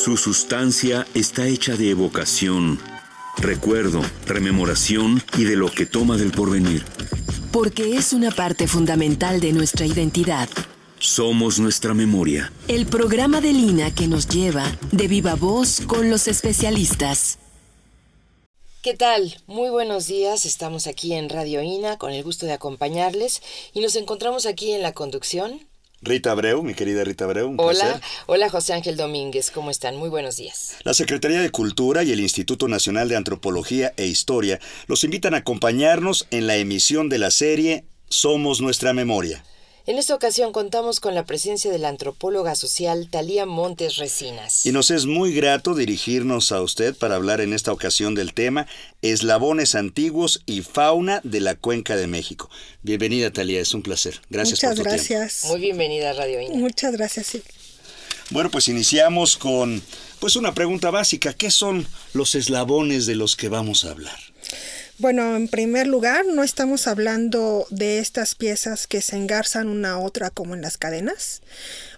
Su sustancia está hecha de evocación, recuerdo, rememoración y de lo que toma del porvenir. Porque es una parte fundamental de nuestra identidad. Somos nuestra memoria. El programa de Lina que nos lleva de viva voz con los especialistas. ¿Qué tal? Muy buenos días, estamos aquí en Radio INA con el gusto de acompañarles y nos encontramos aquí en la conducción. Rita Abreu, mi querida Rita Abreu, un placer. Hola José Ángel Domínguez, ¿cómo están? Muy buenos días. La Secretaría de Cultura y el Instituto Nacional de Antropología e Historia los invitan a acompañarnos en la emisión de la serie Somos Nuestra Memoria. En esta ocasión contamos con la presencia de la antropóloga social Thalía Montes Resinas. Y nos es muy grato dirigirnos a usted para hablar en esta ocasión del tema Eslabones antiguos y fauna de la Cuenca de México. Bienvenida, Thalía, es un placer. Gracias por tu tiempo. Muchas gracias. Muy bienvenida a Radio INA. Muchas gracias, sí. Bueno, pues iniciamos con una pregunta básica. ¿Qué son los eslabones de los que vamos a hablar? Bueno, en primer lugar, no estamos hablando de estas piezas que se engarzan una a otra como en las cadenas.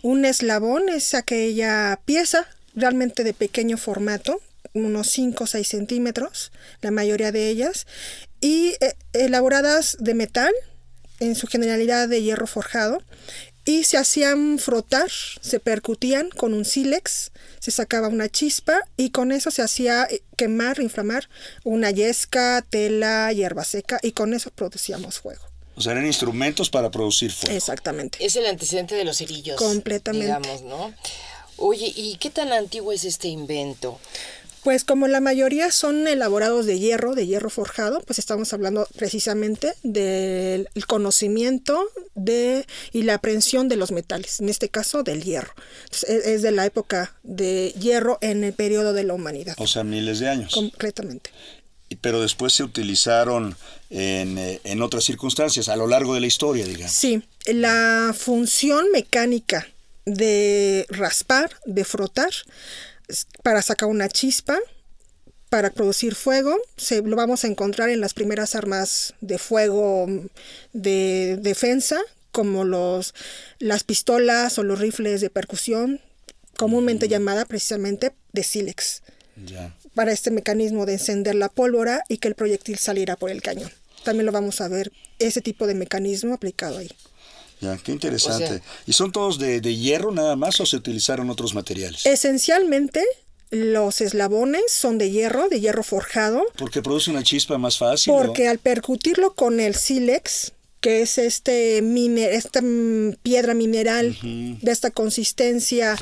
Un eslabón es aquella pieza realmente de pequeño formato, unos 5 o 6 centímetros, la mayoría de ellas, y elaboradas de metal, en su generalidad de hierro forjado, y se hacían frotar, se percutían con un sílex, se sacaba una chispa y con eso se hacía quemar, inflamar una yesca, tela, hierba seca y con eso producíamos fuego. O sea, eran instrumentos para producir fuego. Exactamente. Es el antecedente de los cerillos. Completamente. Digamos, ¿no? Oye, ¿y qué tan antiguo es este invento? Pues como la mayoría son elaborados de hierro forjado, pues estamos hablando precisamente del conocimiento y la aprehensión de los metales, en este caso del hierro. Entonces, es de la época de hierro en el periodo de la humanidad. O sea, miles de años. Completamente. Pero después se utilizaron en otras circunstancias, a lo largo de la historia, digamos. Sí, la función mecánica de raspar, de frotar, para sacar una chispa, para producir fuego, lo vamos a encontrar en las primeras armas de fuego de defensa, como las pistolas o los rifles de percusión, comúnmente llamada precisamente de sílex, para este mecanismo de encender la pólvora y que el proyectil saliera por el cañón. También lo vamos a ver, ese tipo de mecanismo aplicado ahí. Ya, qué interesante. ¿Y son todos de hierro nada más o se utilizaron otros materiales? Esencialmente, los eslabones son de hierro forjado. ¿Porque produce una chispa más fácil? Porque al percutirlo con el sílex, que es esta piedra mineral de esta consistencia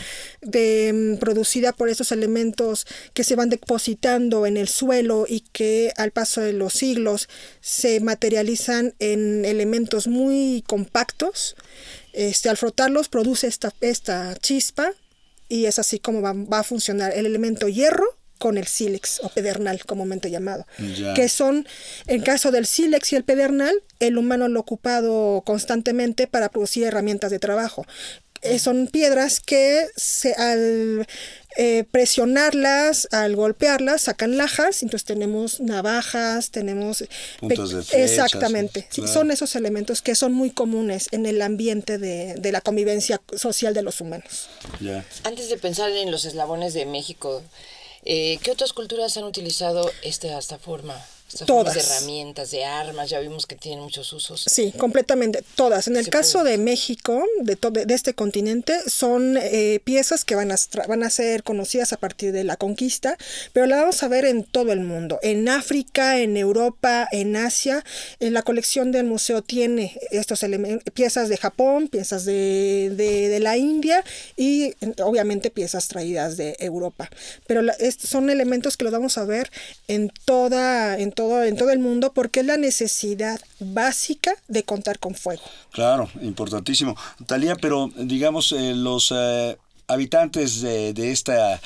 producida por estos elementos que se van depositando en el suelo y que al paso de los siglos se materializan en elementos muy compactos, al frotarlos produce esta chispa y es así como va a funcionar el elemento hierro con el sílex o pedernal comúnmente llamado, que son, en caso del sílex y el pedernal, el humano lo ha ocupado constantemente para producir herramientas de trabajo. Son piedras que al presionarlas, al golpearlas, sacan lajas, entonces tenemos navajas, tenemos puntas de flechas. Exactamente, claro. Son esos elementos que son muy comunes en el ambiente de la convivencia social de los humanos. Antes de pensar en los eslabones de México, ¿qué otras culturas han utilizado esta forma? Estas formas de herramientas, de armas, ya vimos que tienen muchos usos. Sí, completamente, todas. En el caso de México, de este continente, son piezas que van a ser conocidas a partir de la conquista, pero la vamos a ver en todo el mundo. En África, en Europa, en Asia. En la colección del museo tiene estos piezas de Japón, piezas de la India y obviamente piezas traídas de Europa. Pero son elementos que los vamos a ver en todo el mundo porque es la necesidad básica de contar con fuego. Claro, importantísimo. Thalía, pero digamos los habitantes de esta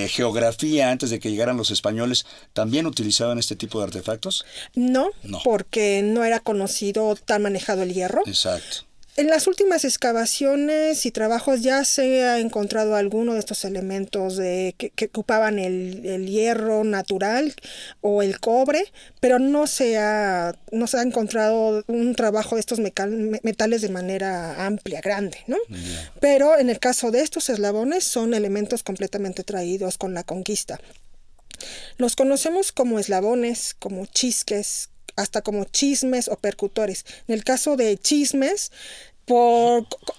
geografía antes de que llegaran los españoles, ¿también utilizaban este tipo de artefactos? No, porque no era conocido tan manejado el hierro. Exacto. En las últimas excavaciones y trabajos ya se ha encontrado alguno de estos elementos que ocupaban el hierro natural o el cobre, pero no se ha encontrado un trabajo de estos metales de manera amplia, grande, ¿no? Yeah. Pero en el caso de estos eslabones son elementos completamente traídos con la conquista. Los conocemos como eslabones, como chisques, hasta como chismes o percutores. En el caso de chismes,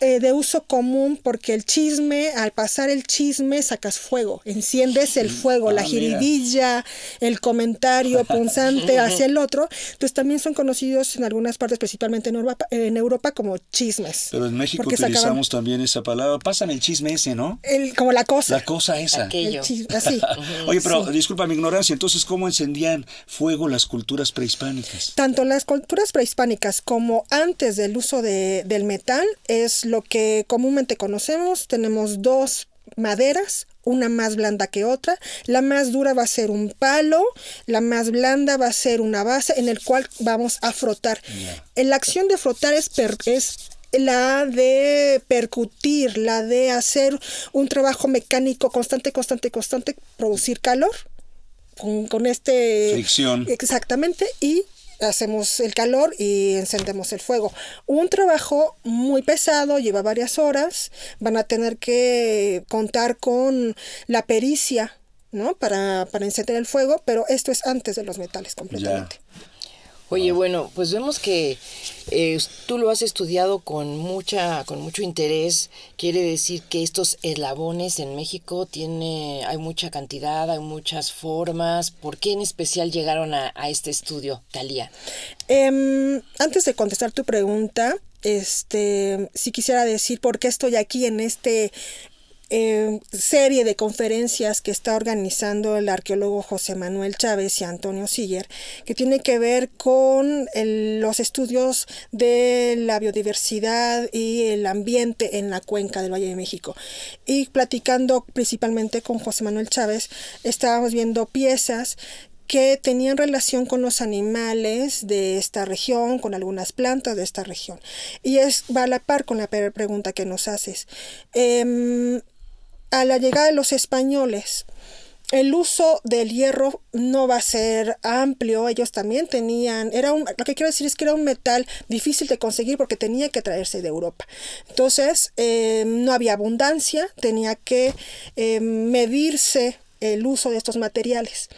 de uso común, porque el chisme, al pasar el chisme, sacas fuego, enciendes el fuego, la jiribilla, el comentario punzante hacia el otro. Entonces también son conocidos en algunas partes, principalmente en Europa, como chismes. Pero en México utilizamos también esa palabra. Pasan el chisme ese, ¿no? Como la cosa. La cosa esa. Aquello. Así. Oye, pero disculpa mi ignorancia, entonces, ¿cómo encendían fuego las culturas prehispánicas? Tanto las culturas prehispánicas como antes del uso del metal es lo que comúnmente conocemos. Tenemos dos maderas, una más blanda que otra. La más dura va a ser un palo, la más blanda va a ser una base en el cual vamos a frotar. Yeah. La acción de frotar es la de percutir, la de hacer un trabajo mecánico constante, producir calor con fricción. Exactamente, y hacemos el calor y encendemos el fuego. Un trabajo muy pesado, lleva varias horas. Van a tener que contar con la pericia, ¿no? Para encender el fuego, pero esto es antes de los metales completamente. Ya. Oye, bueno, pues vemos que tú lo has estudiado con mucho interés. Quiere decir que estos eslabones en México hay mucha cantidad, hay muchas formas. ¿Por qué en especial llegaron a este estudio, Thalía? Antes de contestar tu pregunta, sí quisiera decir por qué estoy aquí en serie de conferencias que está organizando el arqueólogo José Manuel Chávez y Antonio Siller, que tiene que ver con los estudios de la biodiversidad y el ambiente en la cuenca del Valle de México. Y platicando principalmente con José Manuel Chávez, estábamos viendo piezas que tenían relación con los animales de esta región, con algunas plantas de esta región. Y va a la par con la pregunta que nos haces. A la llegada de los españoles, el uso del hierro no va a ser amplio. Ellos también tenían, lo que quiero decir es que era un metal difícil de conseguir porque tenía que traerse de Europa. Entonces, no había abundancia, tenía que medirse el uso de estos materiales.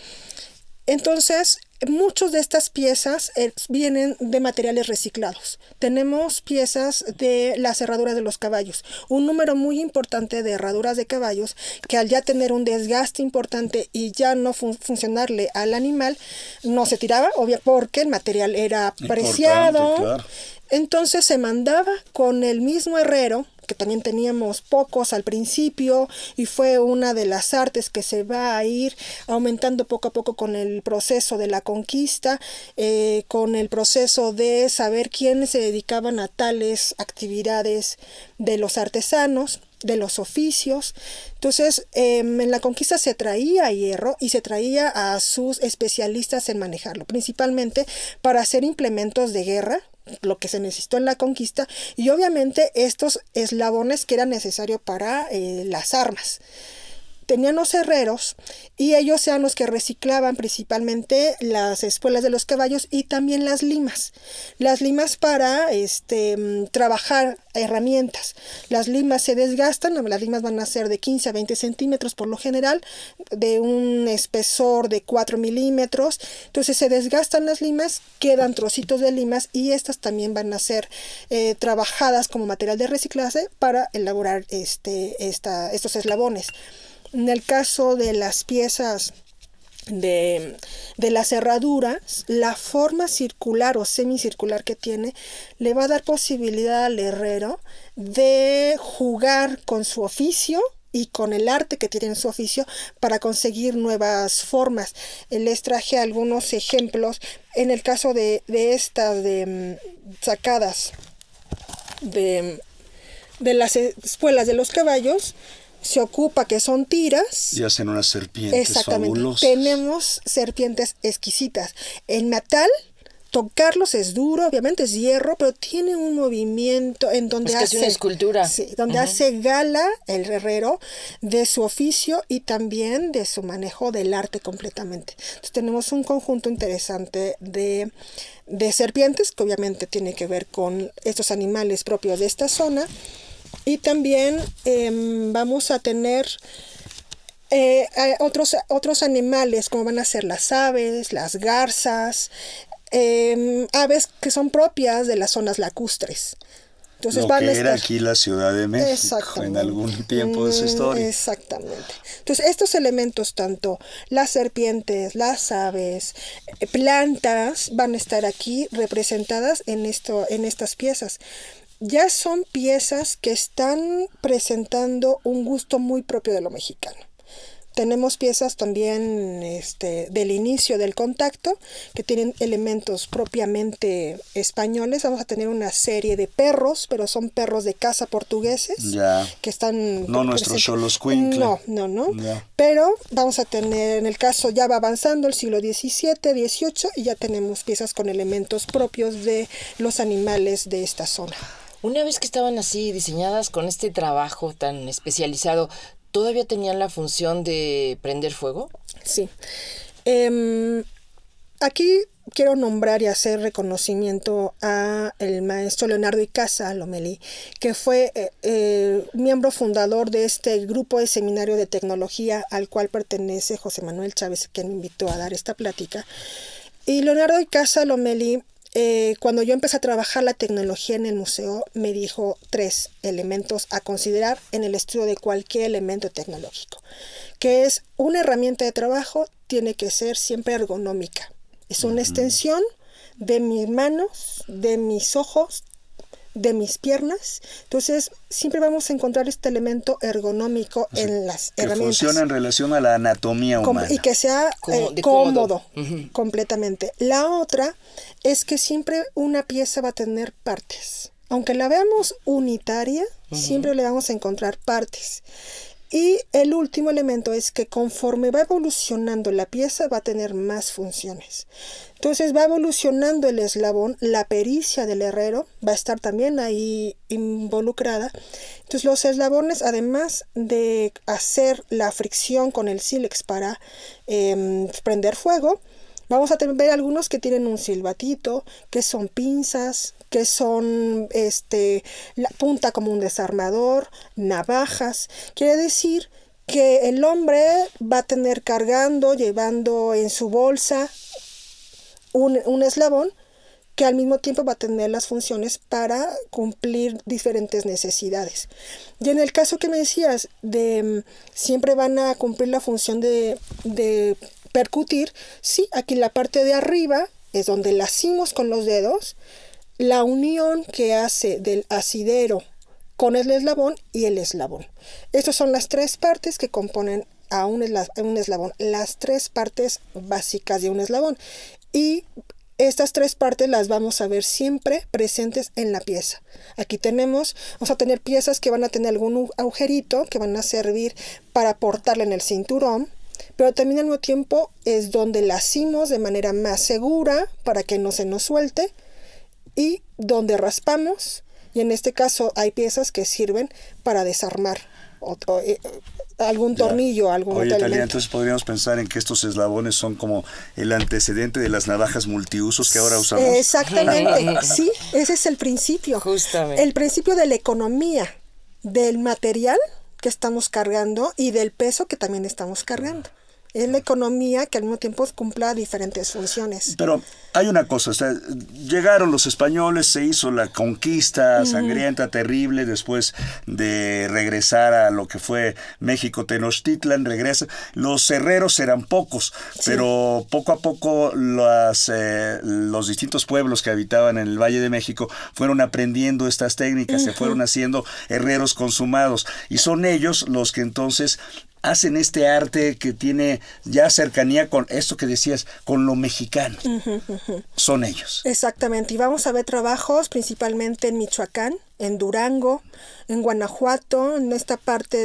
Entonces, muchas de estas piezas vienen de materiales reciclados. Tenemos piezas de las herraduras de los caballos. Un número muy importante de herraduras de caballos que al ya tener un desgaste importante y ya no funcionarle al animal, no se tiraba, obviamente porque el material era preciado. Claro. Entonces se mandaba con el mismo herrero, que también teníamos pocos al principio, y fue una de las artes que se va a ir aumentando poco a poco con el proceso de la conquista, con el proceso de saber quiénes se dedicaban a tales actividades de los artesanos, de los oficios. Entonces, en la conquista se traía hierro y se traía a sus especialistas en manejarlo, principalmente para hacer implementos de guerra, lo que se necesitó en la conquista, y obviamente estos eslabones que eran necesarios para las armas. Tenían los herreros y ellos eran los que reciclaban principalmente las espuelas de los caballos y también las limas. Las limas para trabajar herramientas. Las limas se desgastan, las limas van a ser de 15 a 20 centímetros por lo general, de un espesor de 4 milímetros. Entonces se desgastan las limas, quedan trocitos de limas y estas también van a ser trabajadas como material de reciclaje para elaborar estos eslabones. En el caso de las piezas de las herraduras, la forma circular o semicircular que tiene le va a dar posibilidad al herrero de jugar con su oficio y con el arte que tiene en su oficio para conseguir nuevas formas. Les traje algunos ejemplos. En el caso de estas sacadas de las espuelas de los caballos, se ocupa que son tiras. Y hacen unas serpientes exactamente, fabulosas. Tenemos serpientes exquisitas. En metal tocarlos es duro, obviamente es hierro, pero tiene un movimiento en donde Es una escultura. Sí, donde hace gala el herrero de su oficio y también de su manejo del arte completamente. Entonces tenemos un conjunto interesante de serpientes, que obviamente tiene que ver con estos animales propios de esta zona. Y también vamos a tener otros animales, como van a ser las aves, las garzas, aves que son propias de las zonas lacustres. Entonces Lo que era aquí la Ciudad de México en algún tiempo de su historia. Exactamente. Entonces estos elementos, tanto las serpientes, las aves, plantas, van a estar aquí representadas en estas piezas. Ya son piezas que están presentando un gusto muy propio de lo mexicano. Tenemos piezas también del inicio del contacto, que tienen elementos propiamente españoles. Vamos a tener una serie de perros, pero son perros de caza portugueses. Ya. Que están... No nuestros xoloscuincle. No. Ya. Pero vamos a tener, en el caso ya va avanzando el siglo XVII, XVIII, y ya tenemos piezas con elementos propios de los animales de esta zona. Una vez que estaban así diseñadas con este trabajo tan especializado, ¿todavía tenían la función de prender fuego? Sí. Aquí quiero nombrar y hacer reconocimiento a el maestro Leonardo Icaza Lomelí, que fue miembro fundador de este grupo de seminario de tecnología al cual pertenece José Manuel Chávez, quien me invitó a dar esta plática. Y Leonardo Icaza Lomelí, cuando yo empecé a trabajar la tecnología en el museo, me dijo 3 elementos a considerar en el estudio de cualquier elemento tecnológico, que es una herramienta de trabajo, tiene que ser siempre ergonómica. Es una extensión de mis manos, de mis ojos, de mis piernas. Entonces, siempre vamos a encontrar este elemento ergonómico en las herramientas. Que funciona en relación a la anatomía humana. Y que sea cómodo, completamente. La otra es que siempre una pieza va a tener partes. Aunque la veamos unitaria, siempre le vamos a encontrar partes. Y el último elemento es que conforme va evolucionando la pieza, va a tener más funciones. Entonces va evolucionando el eslabón, la pericia del herrero va a estar también ahí involucrada. Entonces los eslabones, además de hacer la fricción con el sílex para prender fuego, vamos a ver algunos que tienen un silbatito, que son pinzas, que son la punta como un desarmador, navajas. Quiere decir que el hombre va a tener llevando en su bolsa un eslabón que al mismo tiempo va a tener las funciones para cumplir diferentes necesidades. Y en el caso que me decías, siempre van a cumplir la función de percutir, sí, aquí la parte de arriba es donde la hacemos con los dedos, la unión que hace del asidero con el eslabón y el eslabón. Estas son las 3 partes que componen a un eslabón, las 3 partes básicas de un eslabón. Y estas 3 partes las vamos a ver siempre presentes en la pieza. Aquí vamos a tener piezas que van a tener algún agujerito que van a servir para portarla en el cinturón, pero también al mismo tiempo es donde la hacemos de manera más segura para que no se nos suelte y donde raspamos, y en este caso hay piezas que sirven para desarmar algún tornillo, algún otro elemento. Entonces podríamos pensar en que estos eslabones son como el antecedente de las navajas multiusos que ahora usamos. Exactamente, sí, ese es el principio. Justamente. El principio de la economía, del material que estamos cargando y del peso que también estamos cargando. Es la economía que al mismo tiempo cumpla diferentes funciones. Pero hay una cosa, llegaron los españoles, se hizo la conquista sangrienta, terrible, después de regresar a lo que fue México, Tenochtitlan, los herreros eran pocos, pero poco a poco los distintos pueblos que habitaban en el Valle de México fueron aprendiendo estas técnicas, se fueron haciendo herreros consumados, y son ellos los que entonces hacen este arte que tiene ya cercanía con esto que decías, con lo mexicano. Son ellos. Exactamente, y vamos a ver trabajos principalmente en Michoacán, en Durango, en Guanajuato, en esta parte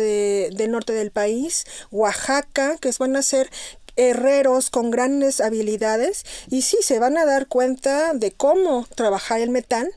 del norte del país, Oaxaca, que van a ser herreros con grandes habilidades, y sí, se van a dar cuenta de cómo trabajar el metal,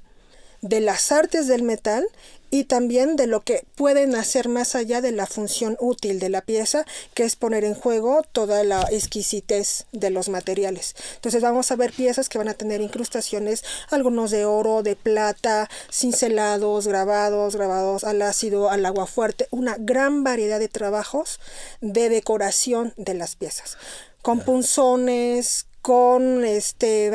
de las artes del metal y también de lo que pueden hacer más allá de la función útil de la pieza, que es poner en juego toda la exquisitez de los materiales. Entonces vamos a ver piezas que van a tener incrustaciones, algunos de oro, de plata, cincelados, grabados al ácido, al agua fuerte, una gran variedad de trabajos de decoración de las piezas, con punzones, con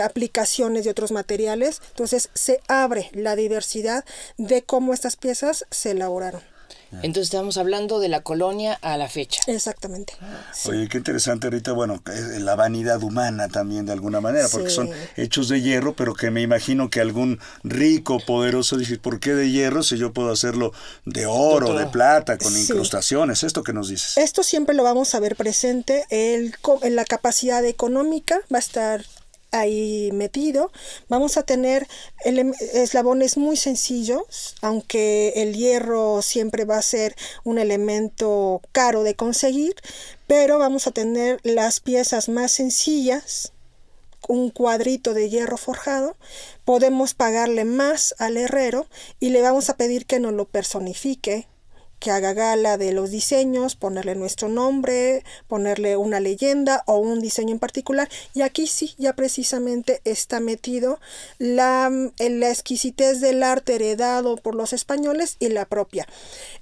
aplicaciones de otros materiales. Entonces se abre la diversidad de cómo estas piezas se elaboraron. Entonces estamos hablando de la colonia a la fecha. Exactamente. Sí. Oye, qué interesante ahorita, bueno, la vanidad humana también de alguna manera, porque son hechos de hierro, pero que me imagino que algún rico, poderoso dice, ¿por qué de hierro si yo puedo hacerlo de oro, de plata, con incrustaciones? Esto que nos dices. Esto siempre lo vamos a ver presente, en la capacidad económica va a estar ahí metido. Vamos a tener eslabones muy sencillos, aunque el hierro siempre va a ser un elemento caro de conseguir, pero vamos a tener las piezas más sencillas, un cuadrito de hierro forjado. Podemos pagarle más al herrero y le vamos a pedir que nos lo personifique, que haga gala de los diseños, ponerle nuestro nombre, ponerle una leyenda o un diseño en particular. Y aquí sí, ya precisamente está metido la exquisitez del arte heredado por los españoles y la propia.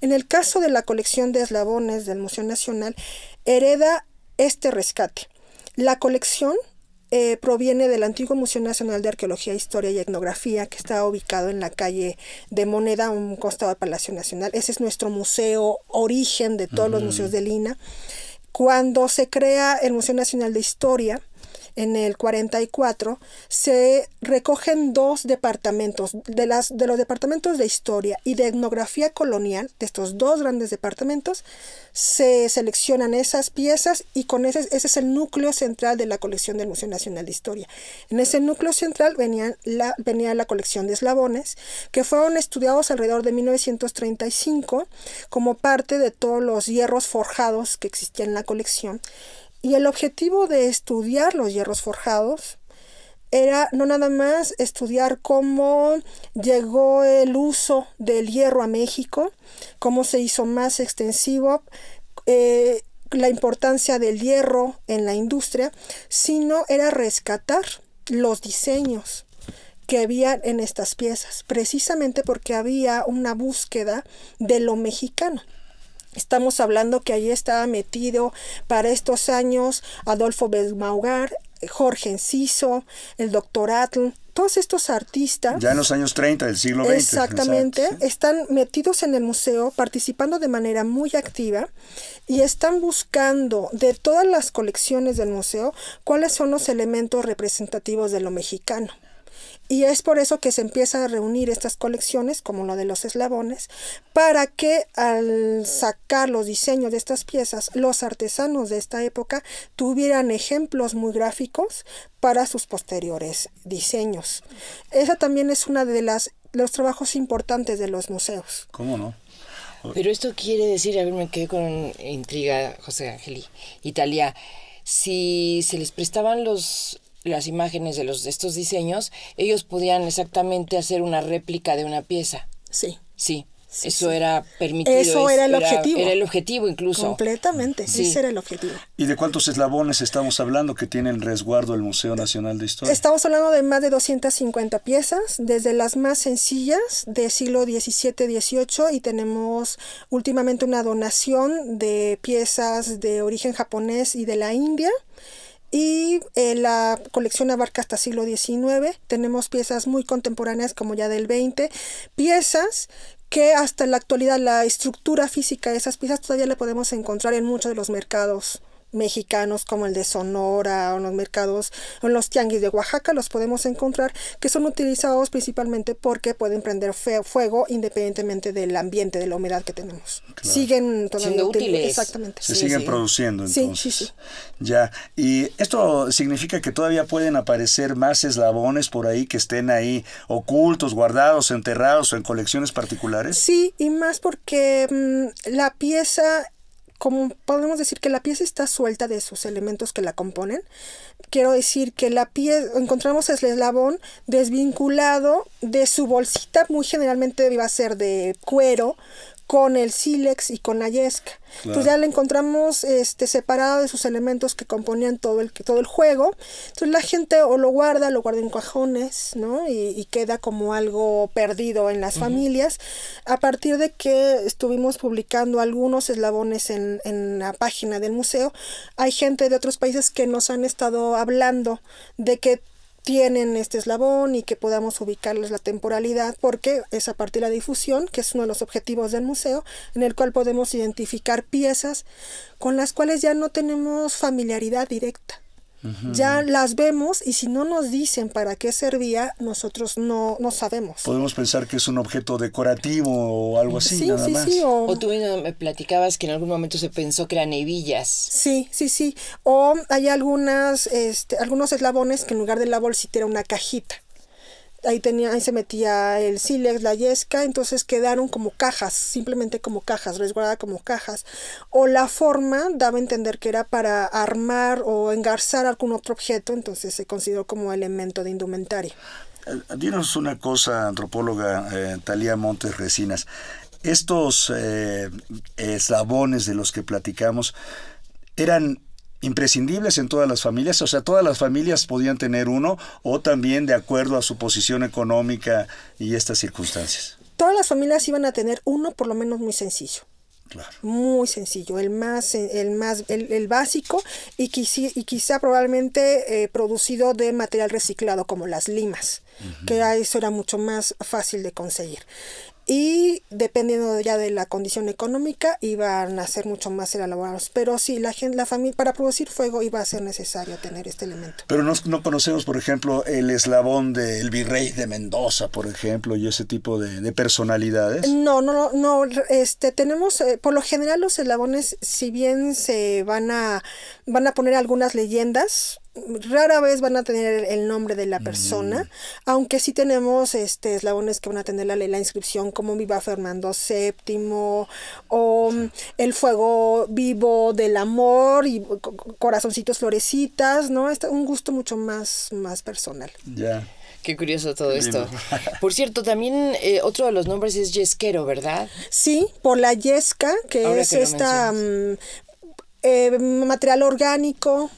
En el caso de la colección de eslabones del Museo Nacional, hereda este rescate. La colección proviene del antiguo Museo Nacional de Arqueología, Historia y Etnografía, que está ubicado en la calle de Moneda, a un costado del Palacio Nacional. Ese es nuestro museo origen de todos los museos de Lina. Cuando se crea el Museo Nacional de Historia, en el 44, se recogen dos departamentos, de los departamentos de historia y de etnografía colonial, de estos dos grandes departamentos, se seleccionan esas piezas y con ese es el núcleo central de la colección del Museo Nacional de Historia. En ese núcleo central venía la colección de eslabones, que fueron estudiados alrededor de 1935 como parte de todos los hierros forjados que existían en la colección. Y el objetivo de estudiar los hierros forjados era no nada más estudiar cómo llegó el uso del hierro a México, cómo se hizo más extensivo, la importancia del hierro en la industria, sino era rescatar los diseños que había en estas piezas, precisamente porque había una búsqueda de lo mexicano. Estamos hablando que allí estaba metido para estos años Adolfo Belmaugar, Jorge Enciso, el doctor Atl, todos estos artistas. Ya en los años 30 del siglo XX. Exactamente, exacto, sí. Están metidos en el museo, participando de manera muy activa y están buscando de todas las colecciones del museo cuáles son los elementos representativos de lo mexicano. Y es por eso que se empieza a reunir estas colecciones, como lo de los eslabones, para que al sacar los diseños de estas piezas, los artesanos de esta época tuvieran ejemplos muy gráficos para sus posteriores diseños. Esa también es una de los trabajos importantes de los museos. ¿Cómo no? Pero esto quiere decir, a ver, me quedé con intriga, José Ángel y Thalía, si se les prestaban las imágenes de estos diseños, ellos podían exactamente hacer una réplica de una pieza. Sí. Sí. Eso era permitido. Eso era el objetivo. Era el objetivo incluso. Completamente, sí. Ese era el objetivo. ¿Y de cuántos eslabones estamos hablando que tiene en resguardo el Museo Nacional de Historia? Estamos hablando de más de 250 piezas, desde las más sencillas del siglo XVII-XVIII, y tenemos últimamente una donación de piezas de origen japonés y de la India. Y la colección abarca hasta siglo XIX. Tenemos piezas muy contemporáneas como ya del XX. Piezas que hasta en la actualidad la estructura física de esas piezas todavía la podemos encontrar en muchos de los mercados mexicanos, como el de Sonora, o en los mercados, o en los tianguis de Oaxaca, los podemos encontrar, que son utilizados principalmente porque pueden prender fuego independientemente del ambiente, de la humedad que tenemos. Claro. Siguen todavía siendo útiles. Exactamente. Se siguen produciendo entonces. Sí. Ya. Y esto significa que todavía pueden aparecer más eslabones por ahí que estén ahí ocultos, guardados, enterrados o en colecciones particulares. Sí, y más porque la pieza como podemos decir que la pieza está suelta de sus elementos que la componen. Quiero decir que la pieza, encontramos el eslabón desvinculado de su bolsita, muy generalmente iba a ser de cuero, con el sílex y con la yesca. Claro. Entonces ya la encontramos separado de sus elementos que componían todo el juego. Entonces la gente o lo guarda en cajones, ¿no? Y queda como algo perdido en las familias. A partir de que estuvimos publicando algunos eslabones en la página del museo, hay gente de otros países que nos han estado hablando de que tienen este eslabón y que podamos ubicarles la temporalidad, porque es a partir de la difusión, que es uno de los objetivos del museo, en el cual podemos identificar piezas con las cuales ya no tenemos familiaridad directa. Ya las vemos y si no nos dicen para qué servía, nosotros no sabemos. Podemos pensar que es un objeto decorativo o algo así, sí, nada sí, más. Sí, o tú me platicabas que en algún momento se pensó que eran hebillas. Sí. O hay algunos eslabones que en lugar de la bolsita era una cajita. Ahí se metía el sílex, la yesca, entonces quedaron como cajas, simplemente como cajas, resguardadas como cajas. O la forma daba a entender que era para armar o engarzar algún otro objeto, entonces se consideró como elemento de indumentaria. Dinos una cosa, antropóloga Thalía Montes Resinas. Estos eslabones de los que platicamos eran imprescindibles en todas las familias, o sea, todas las familias podían tener uno, o también de acuerdo a su posición económica y estas circunstancias. Todas las familias iban a tener uno, por lo menos muy sencillo. Claro. Muy sencillo, el básico y quizá probablemente producido de material reciclado como las limas, que eso era mucho más fácil de conseguir. Y dependiendo ya de la condición económica iban a ser mucho más elaborados, pero sí, la familia para producir fuego iba a ser necesario tener este elemento. Pero no conocemos, por ejemplo, el eslabón del virrey de Mendoza, por ejemplo, y ese tipo de personalidades. No, tenemos por lo general los eslabones, si bien se van a poner algunas leyendas, rara vez van a tener el nombre de la persona, aunque sí tenemos eslabones que van a tener la inscripción como Viva Fernando VII o el fuego vivo del amor y corazoncitos florecitas, ¿no? Un gusto mucho más personal. Ya. Qué curioso todo esto. Por cierto, también otro de los nombres es yesquero, ¿verdad? Sí, por la yesca, que ahora es esta material orgánico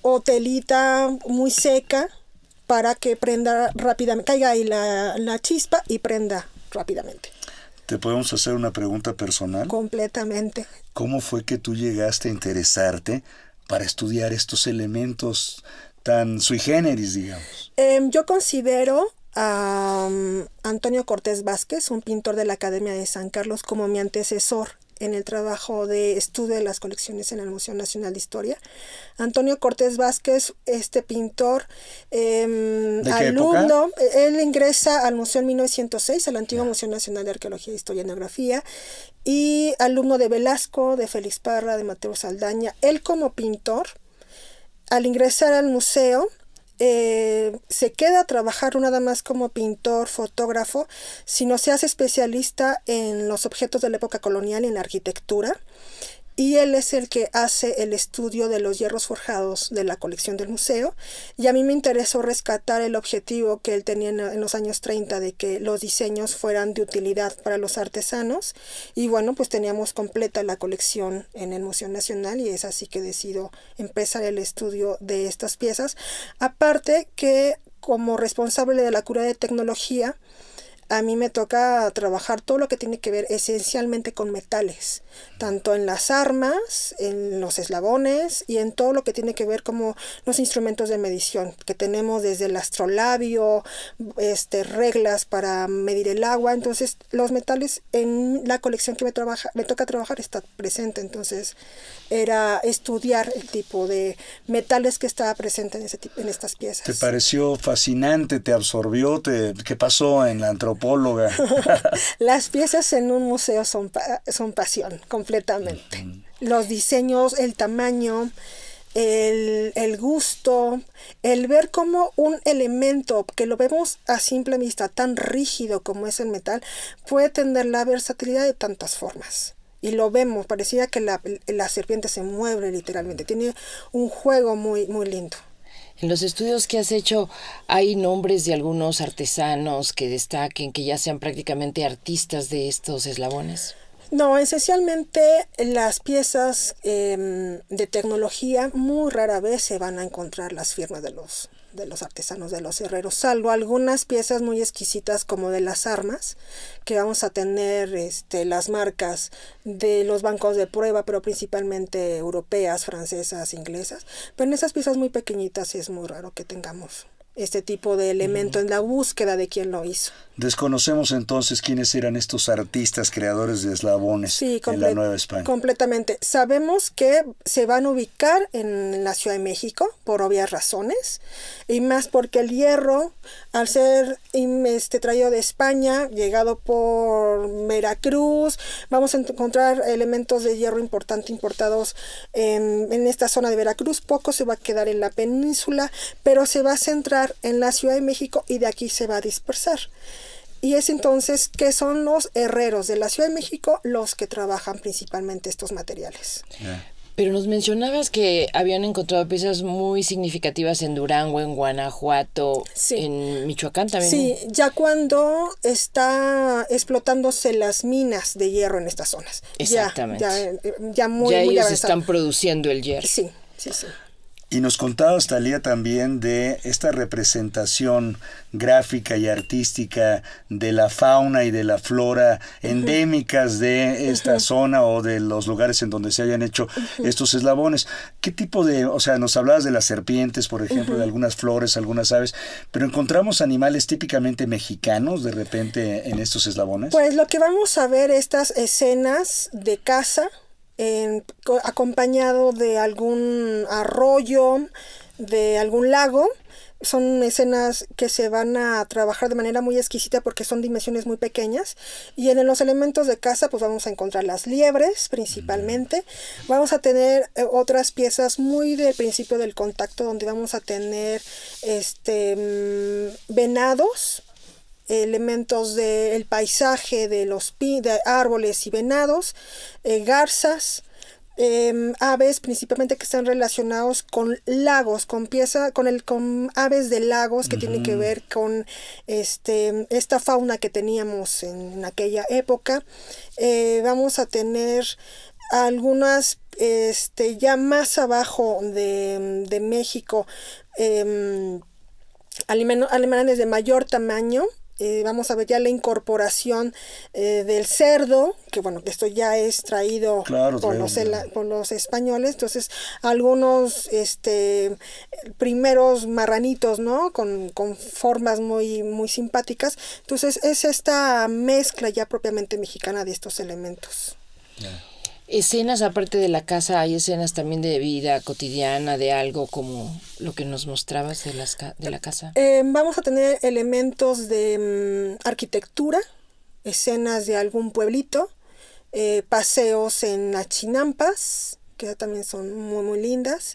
o telita muy seca para que prenda rápidamente, caiga ahí la chispa y prenda rápidamente. ¿Te podemos hacer una pregunta personal? Completamente. ¿Cómo fue que tú llegaste a interesarte para estudiar estos elementos tan sui generis, digamos? Yo considero a Antonio Cortés Vázquez, un pintor de la Academia de San Carlos, como mi antecesor en el trabajo de estudio de las colecciones en el Museo Nacional de Historia. Antonio Cortés Vázquez, este pintor, alumno, él ingresa al museo en 1906, al antiguo Museo Nacional de Arqueología, Historia y Etnografía, y alumno de Velasco, de Félix Parra, de Mateo Saldaña. Él como pintor, al ingresar al museo, se queda a trabajar no nada más como pintor, fotógrafo, sino se hace especialista en los objetos de la época colonial y en la arquitectura. Y él es el que hace el estudio de los hierros forjados de la colección del museo. Y a mí me interesó rescatar el objetivo que él tenía en los años 30 de que los diseños fueran de utilidad para los artesanos. Y bueno, pues teníamos completa la colección en el Museo Nacional y es así que decido empezar el estudio de estas piezas. Aparte que como responsable de la cura de tecnología, a mí me toca trabajar todo lo que tiene que ver esencialmente con metales, tanto en las armas, en los eslabones y en todo lo que tiene que ver como los instrumentos de medición que tenemos desde el astrolabio, reglas para medir el agua. Entonces los metales en la colección que me toca trabajar está presente. Entonces era estudiar el tipo de metales que estaba presente en estas piezas. ¿Te pareció fascinante? ¿Te absorbió? ¿Qué pasó en la antropología? Las piezas en un museo son pasión, completamente. Los diseños, el tamaño, el gusto, el ver cómo un elemento que lo vemos a simple vista tan rígido como es el metal puede tener la versatilidad de tantas formas. y lo vemos, parecía que la serpiente se mueve literalmente, tiene un juego muy, muy lindo. En los estudios que has hecho, ¿hay nombres de algunos artesanos que destaquen, que ya sean prácticamente artistas de estos eslabones? No, esencialmente las piezas de tecnología muy rara vez se van a encontrar las firmas de los artesanos, de los herreros, salvo algunas piezas muy exquisitas como de las armas, que vamos a tener las marcas de los bancos de prueba, pero principalmente europeas, francesas, inglesas. Pero en esas piezas muy pequeñitas es muy raro que tengamos este tipo de elemento en la búsqueda de quién lo hizo. Desconocemos entonces quiénes eran estos artistas creadores de eslabones en la Nueva España. Completamente. Sabemos que se van a ubicar en la Ciudad de México por obvias razones, y más porque el hierro, al ser traído de España, llegado por Veracruz, vamos a encontrar elementos de hierro importante importados en esta zona de Veracruz. Poco se va a quedar en la península, pero se va a centrar en la Ciudad de México y de aquí se va a dispersar. Y es entonces que son los herreros de la Ciudad de México los que trabajan principalmente estos materiales. Yeah. Pero nos mencionabas que habían encontrado piezas muy significativas en Durango, en Guanajuato, sí. En Michoacán también. Sí, ya cuando está explotándose las minas de hierro en estas zonas. Exactamente. Ya muy ellos avanzado. están produciendo el hierro. Sí. Y nos contabas, Thalía, también de esta representación gráfica y artística de la fauna y de la flora endémicas de esta zona o de los lugares en donde se hayan hecho estos eslabones. ¿Qué tipo de, o sea, nos hablabas de las serpientes, por ejemplo, de algunas flores, algunas aves, pero encontramos animales típicamente mexicanos de repente en estos eslabones? Pues lo que vamos a ver, estas escenas de caza, acompañado de algún arroyo, de algún lago. Son escenas que se van a trabajar de manera muy exquisita porque son dimensiones muy pequeñas. Y en los elementos de caza pues vamos a encontrar las liebres principalmente. Vamos a tener otras piezas muy del principio del contacto, donde vamos a tener venados, elementos del paisaje de de árboles y venados, garzas, aves principalmente que están relacionados con lagos, con aves de lagos que tienen que ver con esta fauna que teníamos en aquella época. Vamos a tener algunas ya más abajo de México, alemanes de mayor tamaño. Vamos a ver ya la incorporación del cerdo, que bueno, esto ya es traído por los españoles. Entonces, algunos primeros marranitos, ¿no? Con formas muy, muy simpáticas. Entonces, es esta mezcla ya propiamente mexicana de estos elementos. Yeah. Escenas, aparte de la casa, hay escenas también de vida cotidiana, de algo como lo que nos mostrabas de la casa. Vamos a tener elementos de arquitectura, escenas de algún pueblito, paseos en Achinampas, que también son muy, muy lindas.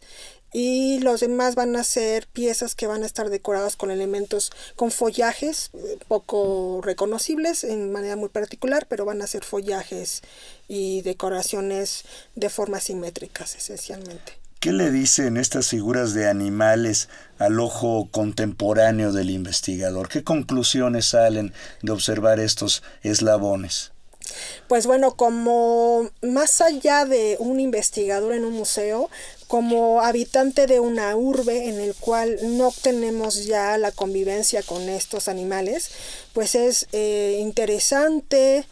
Y los demás van a ser piezas que van a estar decoradas con elementos, con follajes poco reconocibles en manera muy particular, pero van a ser follajes y decoraciones de formas simétricas esencialmente. ¿Qué le dicen estas figuras de animales al ojo contemporáneo del investigador? ¿Qué conclusiones salen de observar estos eslabones? Pues bueno, como más allá de un investigador en un museo, como habitante de una urbe en el cual no tenemos ya la convivencia con estos animales, pues es interesante,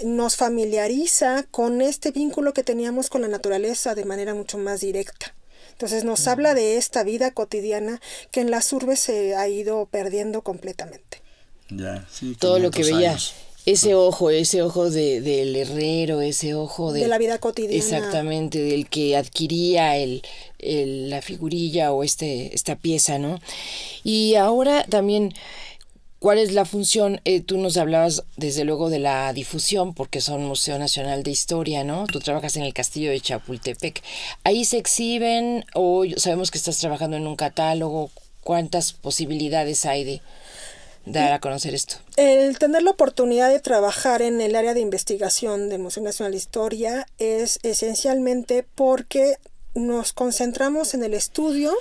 nos familiariza con este vínculo que teníamos con la naturaleza de manera mucho más directa. Entonces nos habla de esta vida cotidiana que en las urbes se ha ido perdiendo completamente. Ya, sí, todo lo que veía. Años. Ese ojo del herrero, ese ojo de la vida cotidiana. Exactamente, del que adquiría la figurilla o esta pieza, ¿no? Y ahora también, ¿cuál es la función? Tú nos hablabas desde luego de la difusión, porque son Museo Nacional de Historia, ¿no? Tú trabajas en el Castillo de Chapultepec. ¿Ahí se exhiben o sabemos que estás trabajando en un catálogo? ¿Cuántas posibilidades hay de...? dar a conocer esto? El tener la oportunidad de trabajar en el área de investigación del Museo Nacional de Historia es esencialmente porque nos concentramos en el estudio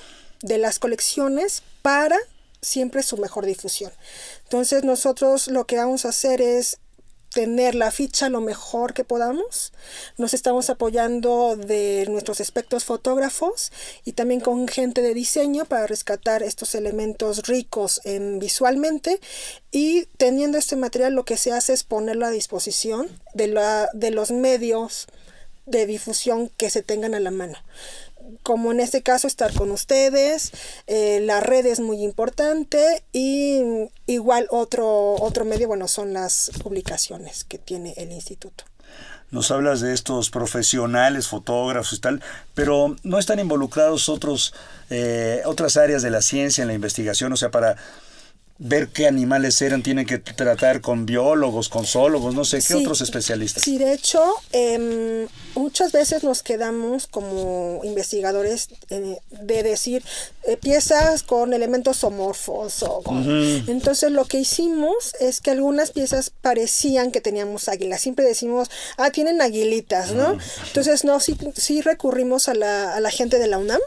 de las colecciones para siempre su mejor difusión. Entonces nosotros lo que vamos a hacer es tener la ficha lo mejor que podamos. Nos estamos apoyando de nuestros expertos fotógrafos y también con gente de diseño para rescatar estos elementos ricos visualmente, y teniendo este material lo que se hace es ponerlo a disposición de los medios de difusión que se tengan a la mano. Como en este caso estar con ustedes, la red es muy importante, y igual otro medio, bueno, son las publicaciones que tiene el instituto. Nos hablas de estos profesionales, fotógrafos y tal, pero ¿no están involucrados otras áreas de la ciencia en la investigación? O sea, para ver qué animales eran, tienen que tratar con biólogos, con zoólogos, no sé, ¿qué otros especialistas? Sí, de hecho, muchas veces nos quedamos como investigadores de decir piezas con elementos zoomorfos. Entonces, lo que hicimos es que algunas piezas parecían que teníamos águilas. Siempre decimos, tienen aguilitas, ¿no? Entonces, sí recurrimos a la gente de la UNAM,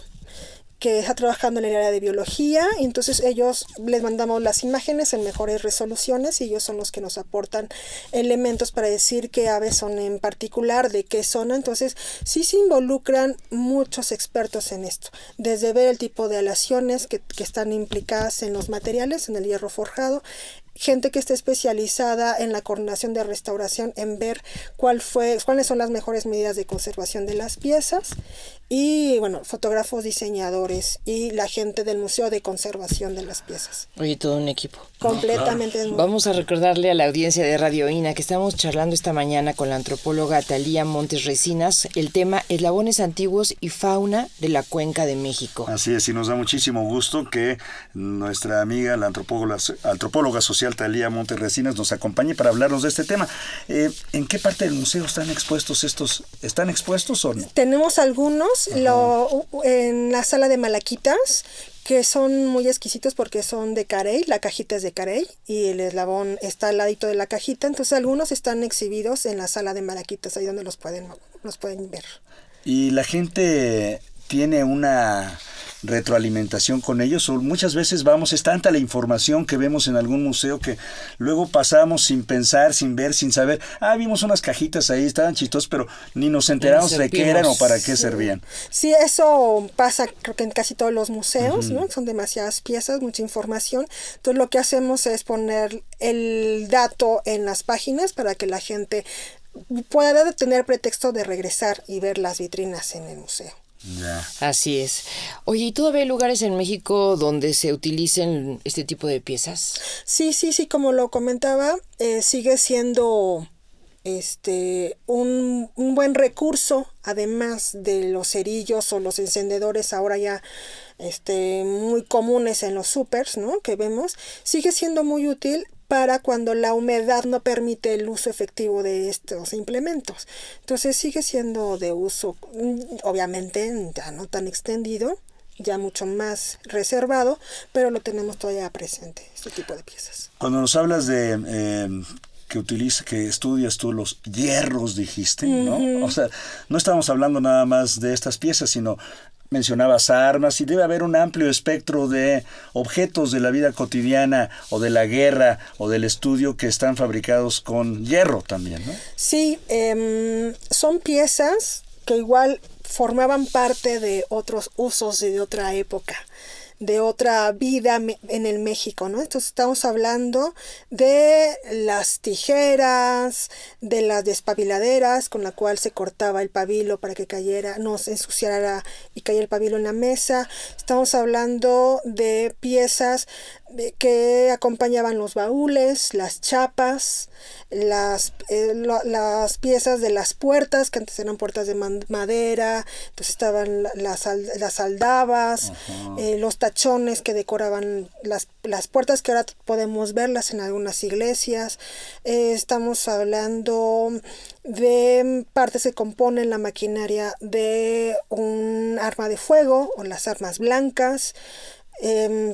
que está trabajando en el área de biología, y entonces ellos les mandamos las imágenes en mejores resoluciones, y ellos son los que nos aportan elementos para decir qué aves son en particular, de qué zona. Entonces sí se involucran muchos expertos en esto, desde ver el tipo de aleaciones que están implicadas en los materiales, en el hierro forjado, gente que está especializada en la coordinación de restauración, en ver cuáles son las mejores medidas de conservación de las piezas, y bueno, fotógrafos, diseñadores y la gente del Museo de Conservación de las Piezas. Oye, todo un equipo. Completamente. Claro. Vamos a recordarle a la audiencia de Radio INA que estamos charlando esta mañana con la antropóloga Thalía Montes Resinas. El tema: eslabones antiguos y fauna de la Cuenca de México. Así es, y nos da muchísimo gusto que nuestra amiga, la antropóloga social Thalía Montes Resinas, nos acompañe para hablarnos de este tema. ¿En qué parte del museo están expuestos estos? ¿Están expuestos o no? Tenemos algunos en la sala de malaquitas, que son muy exquisitos porque son de carey, la cajita es de carey y el eslabón está al ladito de la cajita. Entonces algunos están exhibidos en la sala de malaquitas, ahí donde los pueden ver. ¿Y la gente tiene una retroalimentación con ellos? O muchas veces es tanta la información que vemos en algún museo que luego pasamos sin pensar, sin ver, sin saber. Vimos unas cajitas ahí, estaban chistosas, pero ni nos enteramos de qué eran o para qué servían. Sí, eso pasa creo que en casi todos los museos, ¿no? Son demasiadas piezas, mucha información. Entonces lo que hacemos es poner el dato en las páginas para que la gente pueda tener pretexto de regresar y ver las vitrinas en el museo. Ya. Así es. Oye, ¿y todavía hay lugares en México donde se utilicen este tipo de piezas? Sí, como lo comentaba, sigue siendo un buen recurso, además de los cerillos o los encendedores ahora ya muy comunes en los supers, ¿no? Que vemos, sigue siendo muy útil para cuando la humedad no permite el uso efectivo de estos implementos. Entonces sigue siendo de uso, obviamente ya no tan extendido, ya mucho más reservado, pero lo tenemos todavía presente, este tipo de piezas. Cuando nos hablas de que estudias tú los hierros, dijiste, ¿no? O sea, no estamos hablando nada más de estas piezas, sino mencionabas armas, y debe haber un amplio espectro de objetos de la vida cotidiana o de la guerra o del estudio que están fabricados con hierro también, ¿no? Sí, son piezas que igual formaban parte de otros usos y de otra época, de otra vida en el México, ¿no? Entonces estamos hablando de las tijeras, de las despabiladeras con la cual se cortaba el pabilo para que cayera, no se ensuciara y cayera el pabilo en la mesa. Estamos hablando de piezas que acompañaban los baúles, las chapas, las piezas de las puertas, que antes eran puertas de madera. Entonces estaban las aldabas, los tachones que decoraban las puertas, que ahora podemos verlas en algunas iglesias. Estamos hablando de partes que componen la maquinaria de un arma de fuego o las armas blancas.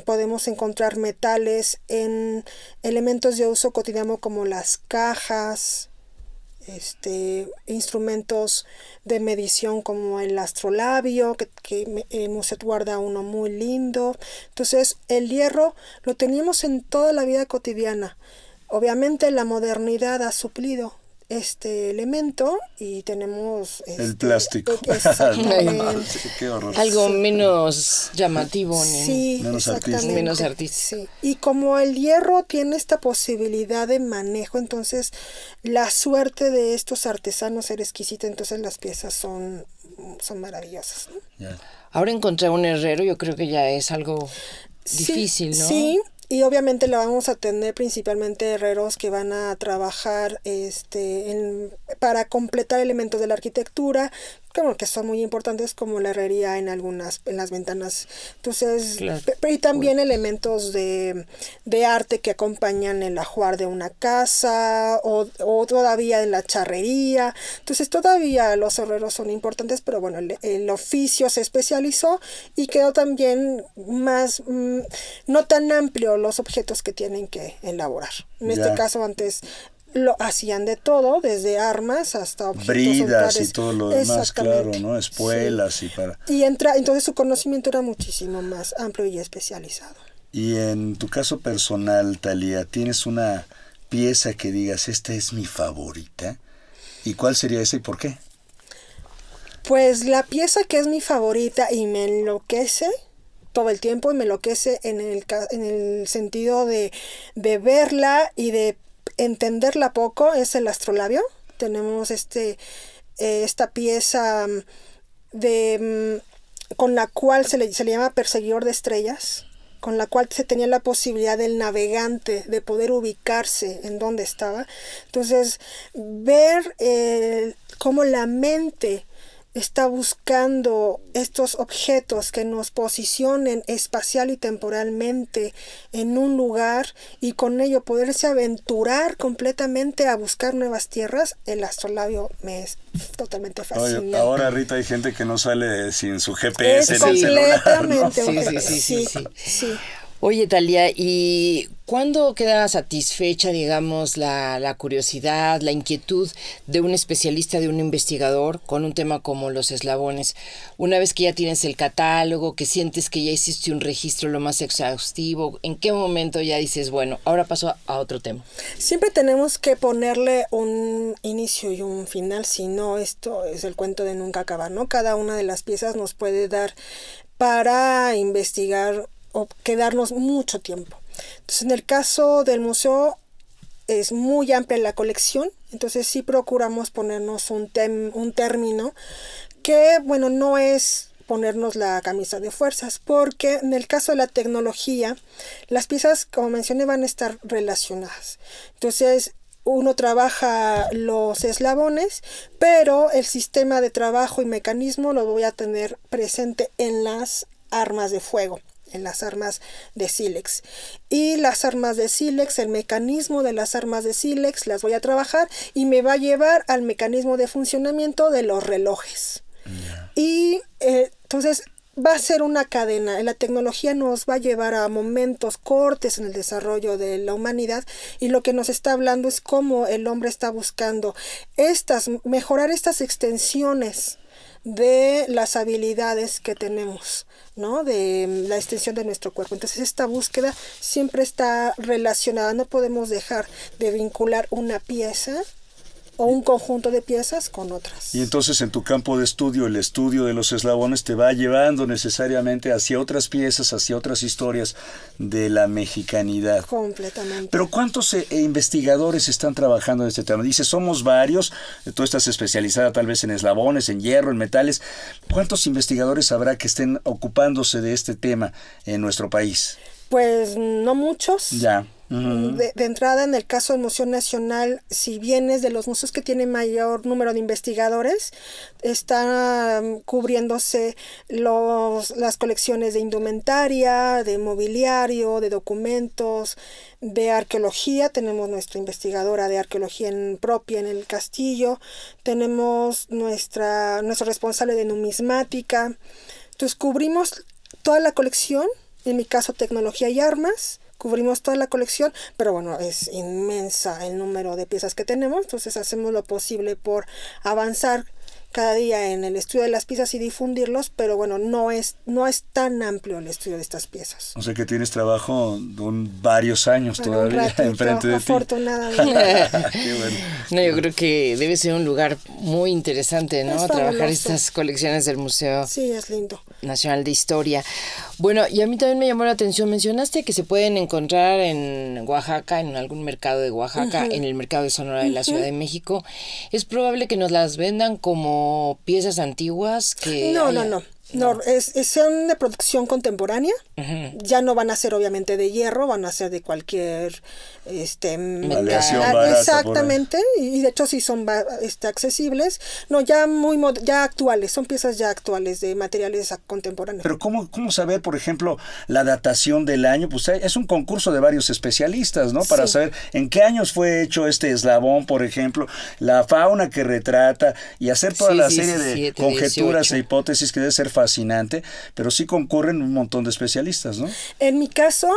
Podemos encontrar metales en elementos de uso cotidiano como las cajas, instrumentos de medición como el astrolabio, que Musset guarda uno muy lindo. Entonces el hierro lo teníamos en toda la vida cotidiana. Obviamente la modernidad ha suplido este elemento y tenemos el plástico. Exactamente. Qué horror. Algo menos llamativo, Sí, menos exactamente. menos artístico. Sí. Y como el hierro tiene esta posibilidad de manejo, entonces la suerte de estos artesanos era exquisita, entonces las piezas son maravillosas, ¿no? Ya. Ahora encontrar un herrero yo creo que ya es algo difícil, ¿no? Sí, y obviamente la vamos a tener principalmente herreros que van a trabajar para completar elementos de la arquitectura, que son muy importantes, como la herrería en las ventanas. Entonces, claro. Y también elementos de arte que acompañan el ajuar de una casa o todavía en la charrería. Entonces todavía los herreros son importantes, pero bueno, el oficio se especializó y quedó también más, no tan amplio los objetos que tienen que elaborar. En este caso antes lo hacían de todo, desde armas hasta objetos bridas y todo lo demás, claro, ¿no? Espuelas sí. y entonces su conocimiento era muchísimo más amplio y especializado. Y en tu caso personal, Thalía, ¿tienes una pieza que digas, esta es mi favorita? ¿Y cuál sería esa y por qué? Pues la pieza que es mi favorita y me enloquece todo el tiempo, y me enloquece en el sentido de verla y de entenderla poco, es el astrolabio. Tenemos esta pieza con la cual se le llama perseguidor de estrellas, con la cual se tenía la posibilidad del navegante de poder ubicarse en donde estaba. Entonces, ver cómo la mente está buscando estos objetos que nos posicionen espacial y temporalmente en un lugar y con ello poderse aventurar completamente a buscar nuevas tierras, el astrolabio me es totalmente fascinante. Oye, ahora, Rita, hay gente que no sale sin su GPS es en el celular, ¿no? Sí. Oye, Thalía, ¿y cuándo queda satisfecha, digamos, la curiosidad, la inquietud de un especialista, de un investigador con un tema como los eslabones? Una vez que ya tienes el catálogo, que sientes que ya hiciste un registro lo más exhaustivo, ¿en qué momento ya dices, bueno, ahora paso a otro tema? Siempre tenemos que ponerle un inicio y un final, si no, esto es el cuento de nunca acabar, ¿no? Cada una de las piezas nos puede dar para investigar o quedarnos mucho tiempo. Entonces, en el caso del museo es muy amplia la colección, entonces sí procuramos ponernos un término que, bueno, no es ponernos la camisa de fuerzas, porque en el caso de la tecnología, las piezas, como mencioné, van a estar relacionadas. Entonces, uno trabaja los eslabones, pero el sistema de trabajo y mecanismo lo voy a tener presente en las armas de fuego, en las armas de sílex. Y las armas de sílex, el mecanismo de las armas de sílex las voy a trabajar y me va a llevar al mecanismo de funcionamiento de los relojes. Y entonces va a ser una cadena. La tecnología nos va a llevar a momentos, cortes en el desarrollo de la humanidad, y lo que nos está hablando es cómo el hombre está buscando mejorar estas extensiones de las habilidades que tenemos, ¿no? De la extensión de nuestro cuerpo. Entonces esta búsqueda siempre está relacionada, no podemos dejar de vincular una pieza o un conjunto de piezas con otras. Y entonces en tu campo de estudio, el estudio de los eslabones te va llevando necesariamente hacia otras piezas, hacia otras historias de la mexicanidad. Completamente. Pero ¿cuántos investigadores están trabajando en este tema? Dices, somos varios, tú estás especializada tal vez en eslabones, en hierro, en metales. ¿Cuántos investigadores habrá que estén ocupándose de este tema en nuestro país? Pues no muchos. Ya. Uh-huh. De entrada, en el caso del Museo Nacional, si bien es de los museos que tienen mayor número de investigadores, están cubriéndose las colecciones de indumentaria, de mobiliario, de documentos, de arqueología. Tenemos nuestra investigadora de arqueología propia en el castillo, tenemos nuestro responsable de numismática. Entonces cubrimos toda la colección en mi caso tecnología y armas. Cubrimos toda la colección, pero bueno, es inmensa el número de piezas que tenemos, entonces hacemos lo posible por avanzar cada día en el estudio de las piezas y difundirlos, pero bueno, no es tan amplio el estudio de estas piezas. O sea que tienes trabajo de varios años todavía enfrente de ti. Afortunadamente. Qué bueno. No, yo creo que debe ser un lugar muy interesante, ¿no? Es Trabajar fabuloso. estas colecciones del Museo Sí, es lindo. Nacional de Historia. Bueno, y a mí también me llamó la atención, mencionaste que se pueden encontrar en Oaxaca, en algún mercado de Oaxaca, en el mercado de Sonora de la Ciudad de México. ¿Es probable que nos las vendan como piezas antiguas? Que No, haya- No, son de producción contemporánea. Ya no van a ser obviamente de hierro, van a ser de cualquier Aleación barata exactamente, y de hecho sí son accesibles. No, ya ya actuales, son piezas ya actuales de materiales contemporáneos. Pero ¿cómo saber, por ejemplo, la datación del año? Pues es un concurso de varios especialistas, ¿no? Para Sí. saber en qué años fue hecho este eslabón, por ejemplo, la fauna que retrata y hacer toda Sí, la sí, serie de 17, conjeturas 18. e hipótesis que debe ser fascinante, pero sí concurren un montón de especialistas, ¿no? En mi caso,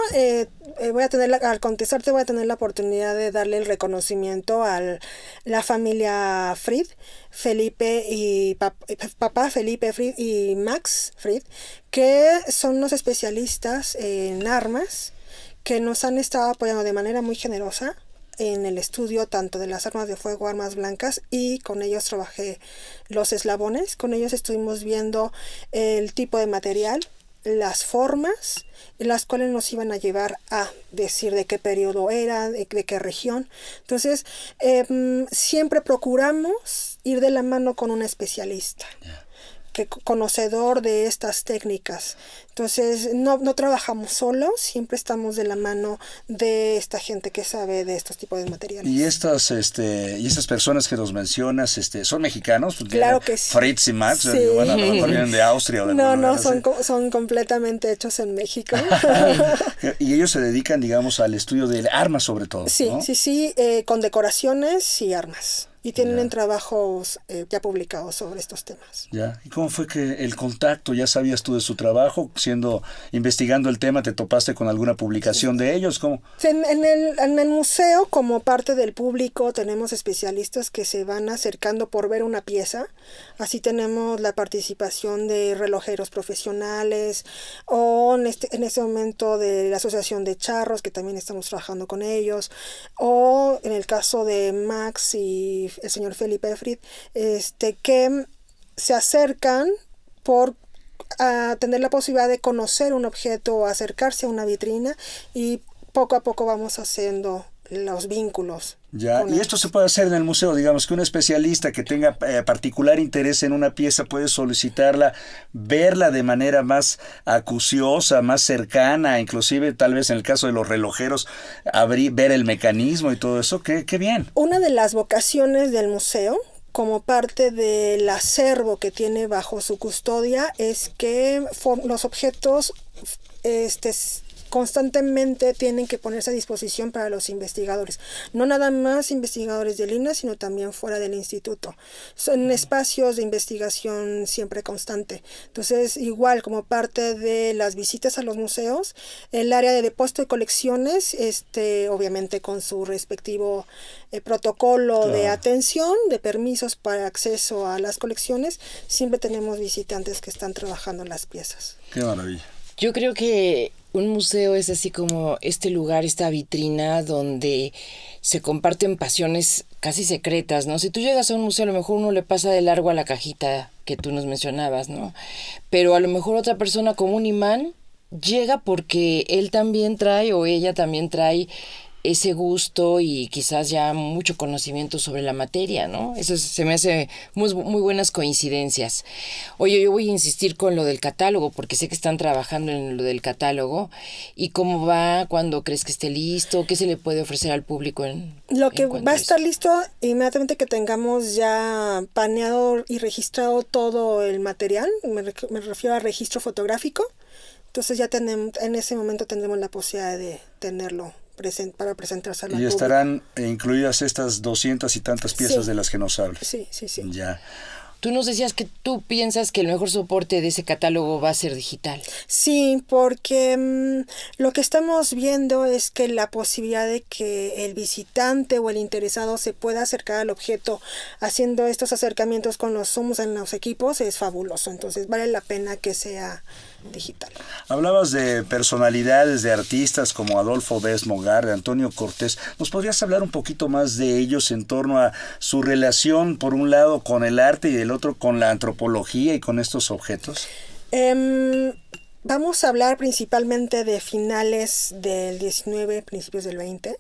al contestarte voy a tener la oportunidad de darle el reconocimiento a la familia Fried, Felipe y papá Felipe Fried y Max Fried, que son los especialistas en armas que nos han estado apoyando de manera muy generosa en el estudio tanto de las armas de fuego, armas blancas, y con ellos trabajé los eslabones. Con ellos estuvimos viendo el tipo de material, las formas, las cuales nos iban a llevar a decir de qué periodo era, de qué región. Entonces, siempre procuramos ir de la mano con un especialista. Conocedor de estas técnicas. Entonces, no trabajamos solos, siempre estamos de la mano de esta gente que sabe de estos tipos de materiales. Y estas personas que nos mencionas, son mexicanos. Claro que sí. Fritz y Max, Sí. bueno, a lo mejor vienen de Austria o de algún lugar así. son completamente hechos en México. Y ellos se dedican, digamos, al estudio de armas sobre todo, Sí, ¿no? sí, con decoraciones y armas. Y tienen trabajos ya publicados sobre estos temas. Ya. ¿Y cómo fue que el contacto? ¿Ya sabías tú de su trabajo? Investigando el tema, ¿te topaste con alguna publicación de ellos? ¿Cómo? En el museo, como parte del público, tenemos especialistas que se van acercando por ver una pieza. Así tenemos la participación de relojeros profesionales, o en este momento de la Asociación de Charros, que también estamos trabajando con ellos, o en el caso de Max y el señor Felipe Fried, que se acercan a tener la posibilidad de conocer un objeto o acercarse a una vitrina, y poco a poco vamos haciendo los vínculos. Ya, y esto se puede hacer en el museo, digamos que un especialista que tenga particular interés en una pieza puede solicitarla, verla de manera más acuciosa, más cercana, inclusive tal vez en el caso de los relojeros, ver el mecanismo y todo eso. ¡Qué bien! Una de las vocaciones del museo, como parte del acervo que tiene bajo su custodia, es que los objetos constantemente tienen que ponerse a disposición para los investigadores. No nada más investigadores del INAH, sino también fuera del instituto. Son espacios de investigación siempre constante. Entonces, igual como parte de las visitas a los museos, el área de depósito de colecciones, obviamente con su respectivo protocolo de atención, de permisos para acceso a las colecciones, siempre tenemos visitantes que están trabajando en las piezas. ¡Qué maravilla! Yo creo que un museo es así como este lugar, esta vitrina donde se comparten pasiones casi secretas, ¿no? Si tú llegas a un museo, a lo mejor uno le pasa de largo a la cajita que tú nos mencionabas, ¿no? Pero a lo mejor otra persona como un imán llega porque él también trae o ella también trae ese gusto y quizás ya mucho conocimiento sobre la materia, ¿no? Eso se me hace muy buenas coincidencias. Oye, yo voy a insistir con lo del catálogo, porque sé que están trabajando en lo del catálogo. ¿Y cómo va? ¿Cuándo crees que esté listo? ¿Qué se le puede ofrecer al público Lo que cuanto va a eso? estar listo inmediatamente que tengamos ya planeado y registrado todo el material, me refiero al registro fotográfico. Entonces ya en ese momento tendremos la posibilidad de tenerlo para presentarse al Y público. estarán incluidas estas 200 y tantas piezas Sí. de las que nos hablas. Sí. Ya. Tú nos decías que tú piensas que el mejor soporte de ese catálogo va a ser digital. Sí, porque lo que estamos viendo es que la posibilidad de que el visitante o el interesado se pueda acercar al objeto haciendo estos acercamientos con los zooms en los equipos es fabuloso. Entonces vale la pena que sea digital. Hablabas de personalidades, de artistas como Adolfo Béz Mogar, de Antonio Cortés. ¿Nos podrías hablar un poquito más de ellos en torno a su relación, por un lado, con el arte y del otro con la antropología y con estos objetos? Vamos a hablar principalmente de finales del 19, principios del 20,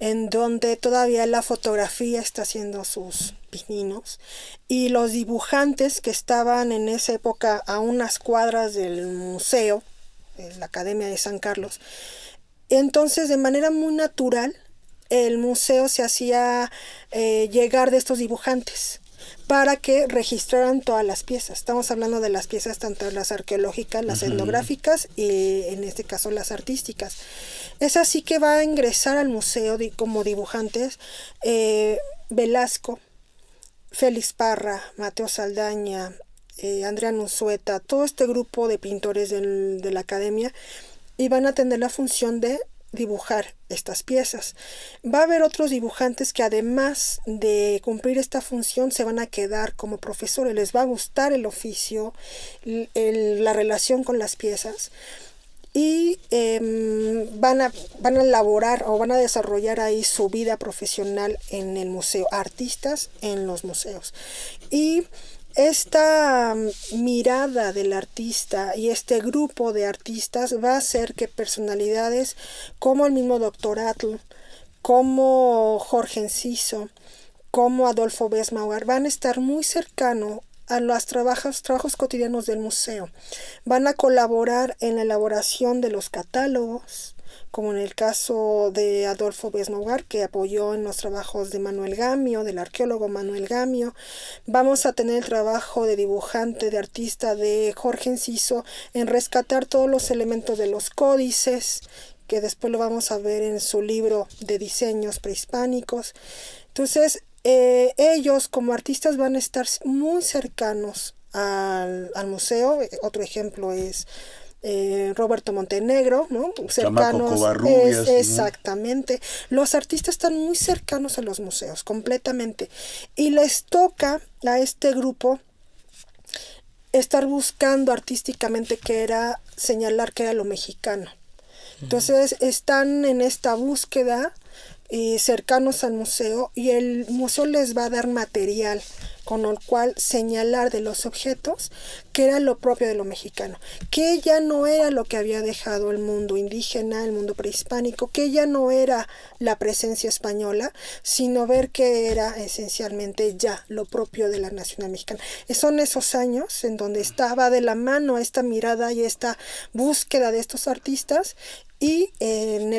en donde todavía la fotografía está haciendo sus pininos y los dibujantes que estaban en esa época a unas cuadras del museo, la Academia de San Carlos, entonces de manera muy natural el museo se hacía llegar de estos dibujantes para que registraran todas las piezas. Estamos hablando de las piezas tanto las arqueológicas, las etnográficas y en este caso las artísticas. Es así que va a ingresar al museo como dibujantes Velasco, Félix Parra, Mateo Saldaña, Adrián Unzueta, todo este grupo de pintores de la academia, y van a tener la función de dibujar estas piezas. Va a haber otros dibujantes que además de cumplir esta función se van a quedar como profesores, les va a gustar el oficio, la relación con las piezas, y van a elaborar o van a desarrollar ahí su vida profesional en el museo, artistas en los museos. Y esta mirada del artista y este grupo de artistas va a hacer que personalidades como el mismo Dr. Atl, como Jorge Enciso, como Adolfo Béz Mogar van a estar muy cercanos a los trabajos cotidianos del museo. Van a colaborar en la elaboración de los catálogos, como en el caso de Adolfo Béz Mogar, que apoyó en los trabajos de Manuel Gamio, del arqueólogo Manuel Gamio. Vamos a tener el trabajo de dibujante, de artista de Jorge Enciso, en rescatar todos los elementos de los códices, que después lo vamos a ver en su libro de diseños prehispánicos. Entonces, ellos como artistas van a estar muy cercanos al museo. Otro ejemplo es Roberto Montenegro, ¿no? Cercanos, Covarrubias, exactamente. Los artistas están muy cercanos a los museos, completamente. Y les toca a este grupo estar buscando artísticamente señalar que era lo mexicano. Entonces están en esta búsqueda cercanos al museo, y el museo les va a dar material con el cual señalar de los objetos que era lo propio de lo mexicano, que ya no era lo que había dejado el mundo indígena, el mundo prehispánico, que ya no era la presencia española, sino ver que era esencialmente ya lo propio de la nacional mexicana. Son esos años en donde estaba de la mano esta mirada y esta búsqueda de estos artistas, y el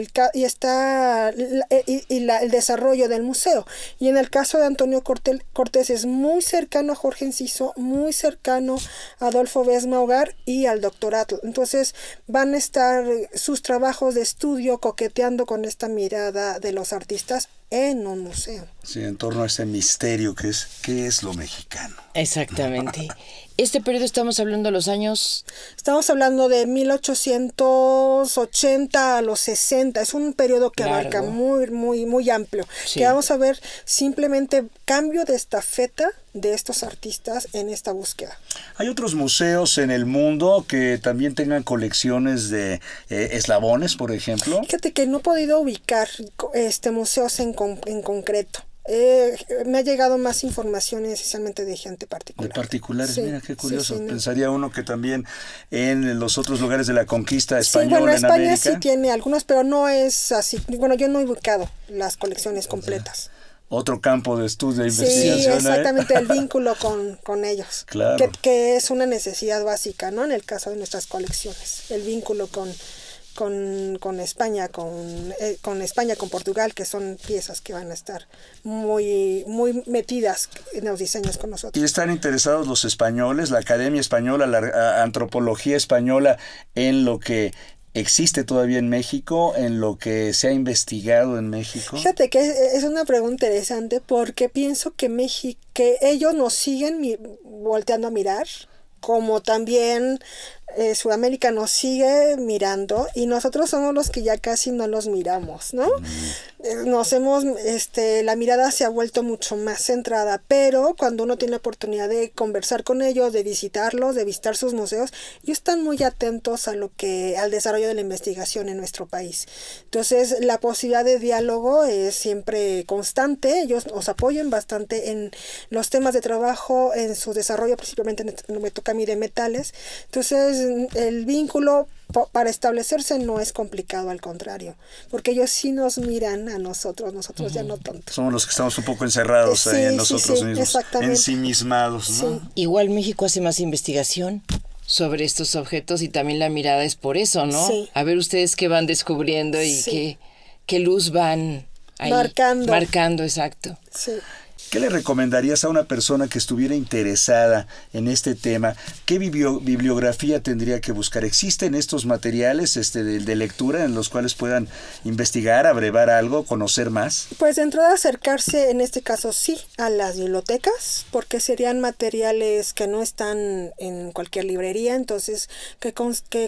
desarrollo del museo. Y en el caso de Antonio Cortés es muy cercano a Jorge Enciso, muy cercano a Adolfo Béz Mogar y al Dr. Atl. Entonces van a estar sus trabajos de estudio coqueteando con esta mirada de los artistas en un museo. Sí, en torno a ese misterio que es ¿qué es lo mexicano? Exactamente. Este periodo estamos hablando de los años... Estamos hablando de 1880 a los 60. Es un periodo que abarca muy, muy, muy amplio. Sí. Que vamos a ver simplemente cambio de estafeta de estos artistas en esta búsqueda. ¿Hay otros museos en el mundo que también tengan colecciones de eslabones, por ejemplo? Fíjate que no he podido ubicar museos en concreto. Me ha llegado más información esencialmente de gente particular. De particulares, sí, mira qué curioso. Sí, sí, pensaría uno que también en los otros lugares de la conquista española, bueno, en España América. Sí tiene algunos, pero no es así. Bueno, yo no he ubicado las colecciones completas. Otro campo de estudio e investigación. Sí, exactamente, el vínculo con ellos. Claro. Que es una necesidad básica, ¿no? En el caso de nuestras colecciones. El vínculo con España, con España, con Portugal, que son piezas que van a estar muy, muy metidas en los diseños con nosotros. ¿Y están interesados los españoles, la Academia Española, la antropología española, en lo que existe todavía en México, en lo que se ha investigado en México? Fíjate que es una pregunta interesante porque pienso que que ellos nos siguen volteando a mirar, como también Sudamérica nos sigue mirando y nosotros somos los que ya casi no los miramos, ¿no? La mirada se ha vuelto mucho más centrada, pero cuando uno tiene la oportunidad de conversar con ellos, de visitarlos, de visitar sus museos, ellos están muy atentos al desarrollo de la investigación en nuestro país. Entonces, la posibilidad de diálogo es siempre constante, ellos nos apoyan bastante en los temas de trabajo, en su desarrollo, principalmente me toca a mí de metales. Entonces, el vínculo para establecerse no es complicado, al contrario, porque ellos sí nos miran a nosotros ya no tanto. Somos los que estamos un poco encerrados ahí en nosotros mismos, ensimismados, ¿no? Sí. Igual México hace más investigación sobre estos objetos y también la mirada es por eso, ¿no? Sí. A ver ustedes qué van descubriendo y qué luz van ahí marcando, exacto. Sí. ¿Qué le recomendarías a una persona que estuviera interesada en este tema? ¿Qué bibliografía tendría que buscar? ¿Existen estos materiales de lectura en los cuales puedan investigar, abrevar algo, conocer más? Pues de entrada acercarse, en este caso sí, a las bibliotecas, porque serían materiales que no están en cualquier librería, entonces que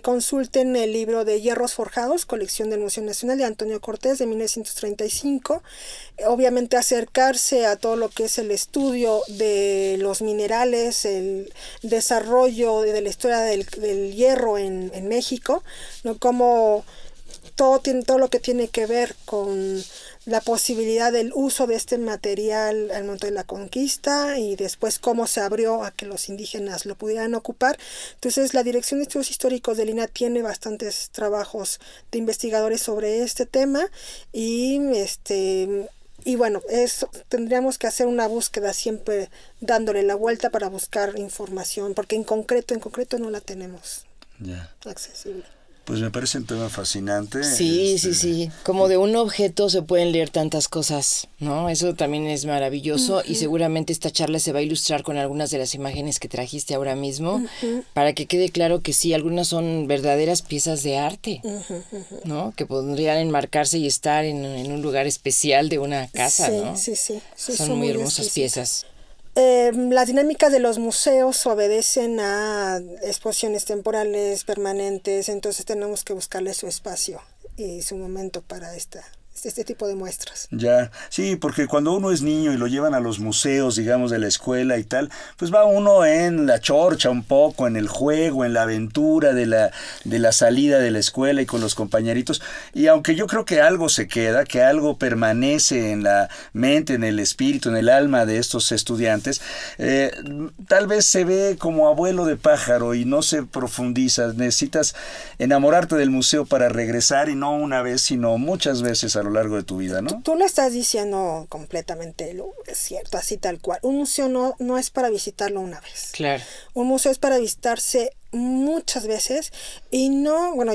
consulten el libro de Hierros Forjados, colección del Museo Nacional de Antonio Cortés de 1935, obviamente acercarse a todo lo que es el estudio de los minerales, el desarrollo de la historia del hierro en México, ¿no? Como todo lo que tiene que ver con la posibilidad del uso de este material al momento de la conquista y después cómo se abrió a que los indígenas lo pudieran ocupar. Entonces la Dirección de Estudios Históricos del INAH tiene bastantes trabajos de investigadores sobre este tema y bueno, tendríamos que hacer una búsqueda siempre dándole la vuelta para buscar información, porque en concreto no la tenemos accesible. Pues me parece un tema fascinante. Sí. Como de un objeto se pueden leer tantas cosas, ¿no? Eso también es maravilloso y seguramente esta charla se va a ilustrar con algunas de las imágenes que trajiste ahora mismo para que quede claro que sí, algunas son verdaderas piezas de arte, ¿no? Que podrían enmarcarse y estar en un lugar especial de una casa, ¿no? Sí. Son muy hermosas piezas. Las dinámicas de los museos obedecen a exposiciones temporales, permanentes, entonces tenemos que buscarle su espacio y su momento para este tipo de muestras. Ya, sí, porque cuando uno es niño y lo llevan a los museos, digamos, de la escuela y tal, pues va uno en la chorcha un poco, en el juego, en la aventura de la salida de la escuela y con los compañeritos, y aunque yo creo que algo se queda, que algo permanece en la mente, en el espíritu, en el alma de estos estudiantes, tal vez se ve como abuelo de pájaro y no se profundiza. Necesitas enamorarte del museo para regresar, y no una vez, sino muchas veces a lo largo de tu vida, ¿no? Tú lo estás diciendo completamente, es cierto, así tal cual. Un museo no es para visitarlo una vez. Claro. Un museo es para visitarse muchas veces y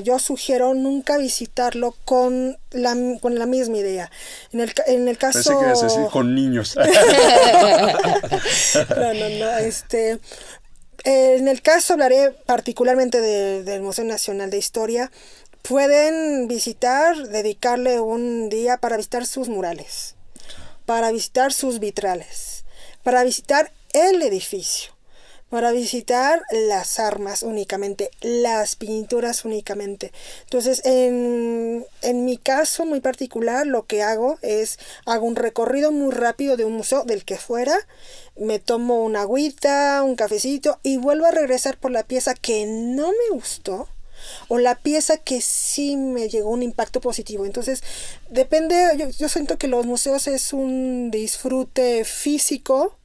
yo sugiero nunca visitarlo con la misma idea. En el caso... Pensé que ibas a decir con niños. No. En el caso hablaré particularmente del Museo Nacional de Historia. Pueden dedicarle un día para visitar sus murales, para visitar sus vitrales, para visitar el edificio, para visitar las armas únicamente, las pinturas únicamente. Entonces, en mi caso muy particular, lo que hago un recorrido muy rápido de un museo, del que fuera, me tomo una agüita, un cafecito y vuelvo a regresar por la pieza que no me gustó, o la pieza que sí me llegó un impacto positivo. Entonces, depende, yo siento que los museos es un disfrute físico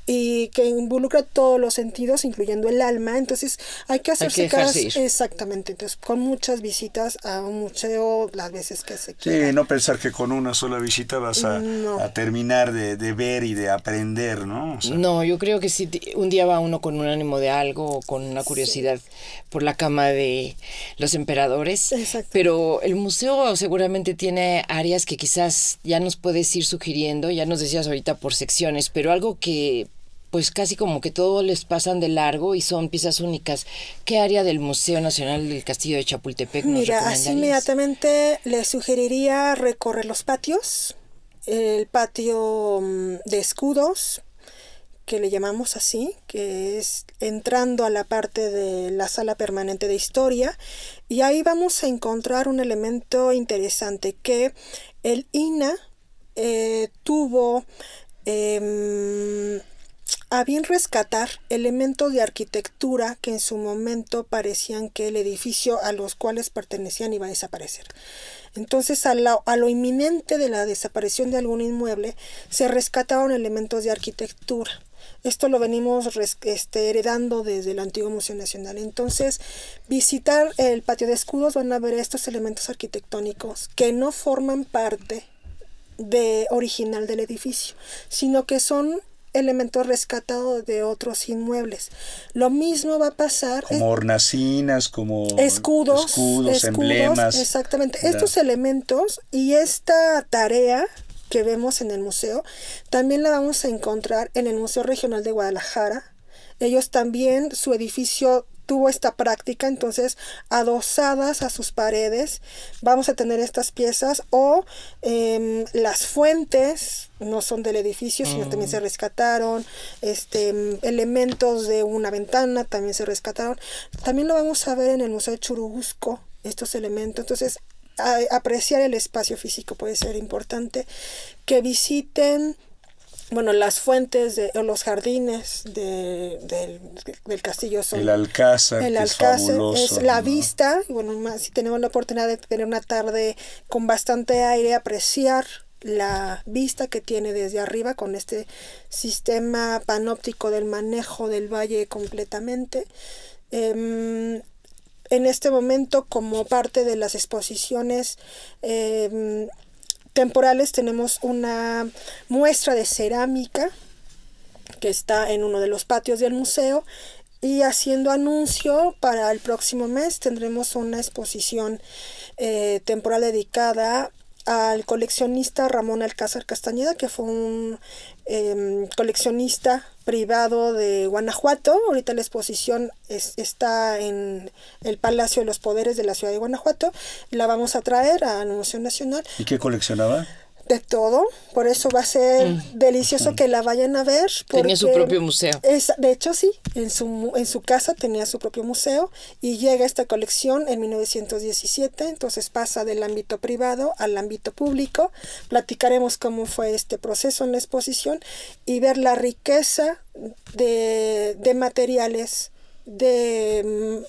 y que involucra todos los sentidos, incluyendo el alma. Entonces hay que hacerse caso. Exactamente. Entonces, con muchas visitas a un museo las veces que se quiera. Sí, no pensar que con una sola visita vas a terminar de ver y de aprender, ¿no? No, yo creo que sí, un día va uno con un ánimo de algo, o con una curiosidad por la cama de los emperadores. Exacto. Pero el museo seguramente tiene áreas que quizás ya nos puedes ir sugiriendo, ya nos decías ahorita por secciones, pero algo que pues casi como que todo les pasan de largo y son piezas únicas. ¿Qué área del Museo Nacional del Castillo de Chapultepec nos Mira, recomendarías? así inmediatamente les sugeriría recorrer los patios, el patio de escudos, que le llamamos así, que es entrando a la parte de la sala permanente de historia, y ahí vamos a encontrar un elemento interesante que el INA tuvo a bien rescatar elementos de arquitectura que en su momento parecían que el edificio a los cuales pertenecían iba a desaparecer. Entonces, a lo inminente de la desaparición de algún inmueble, se rescataron elementos de arquitectura. Esto lo venimos heredando desde el antiguo Museo Nacional. Entonces, visitar el patio de escudos van a ver estos elementos arquitectónicos que no forman parte original del edificio, sino que son elementos rescatados de otros inmuebles. Lo mismo va a pasar como hornacinas, como escudos, emblemas. Exactamente. Estos elementos y esta tarea que vemos en el museo también la vamos a encontrar en el Museo Regional de Guadalajara. Ellos también, su edificio tuvo esta práctica, entonces adosadas a sus paredes vamos a tener estas piezas, o las fuentes no son del edificio, sino también se rescataron, elementos de una ventana también se rescataron. También lo vamos a ver en el Museo de Churubusco, estos elementos. Entonces, apreciar el espacio físico puede ser importante, que visiten las fuentes o los jardines del castillo. Son el Alcázar, el Alcázar es la vista. Más si tenemos la oportunidad de tener una tarde con bastante aire, apreciar la vista que tiene desde arriba con este sistema panóptico del manejo del valle completamente. En este momento, como parte de las exposiciones temporales, tenemos una muestra de cerámica que está en uno de los patios del museo, y haciendo anuncio, para el próximo mes tendremos una exposición temporal dedicada al coleccionista Ramón Alcázar Castañeda, que fue un coleccionista privado de Guanajuato. Ahorita la exposición está en el Palacio de los Poderes de la ciudad de Guanajuato. La vamos a traer al Museo Nacional. ¿Y qué coleccionaba? De todo, por eso va a ser delicioso que la vayan a ver. Tenía su propio museo. De hecho, sí, en su casa tenía su propio museo, y llega esta colección en 1917, entonces pasa del ámbito privado al ámbito público. Platicaremos cómo fue este proceso en la exposición y ver la riqueza de materiales, de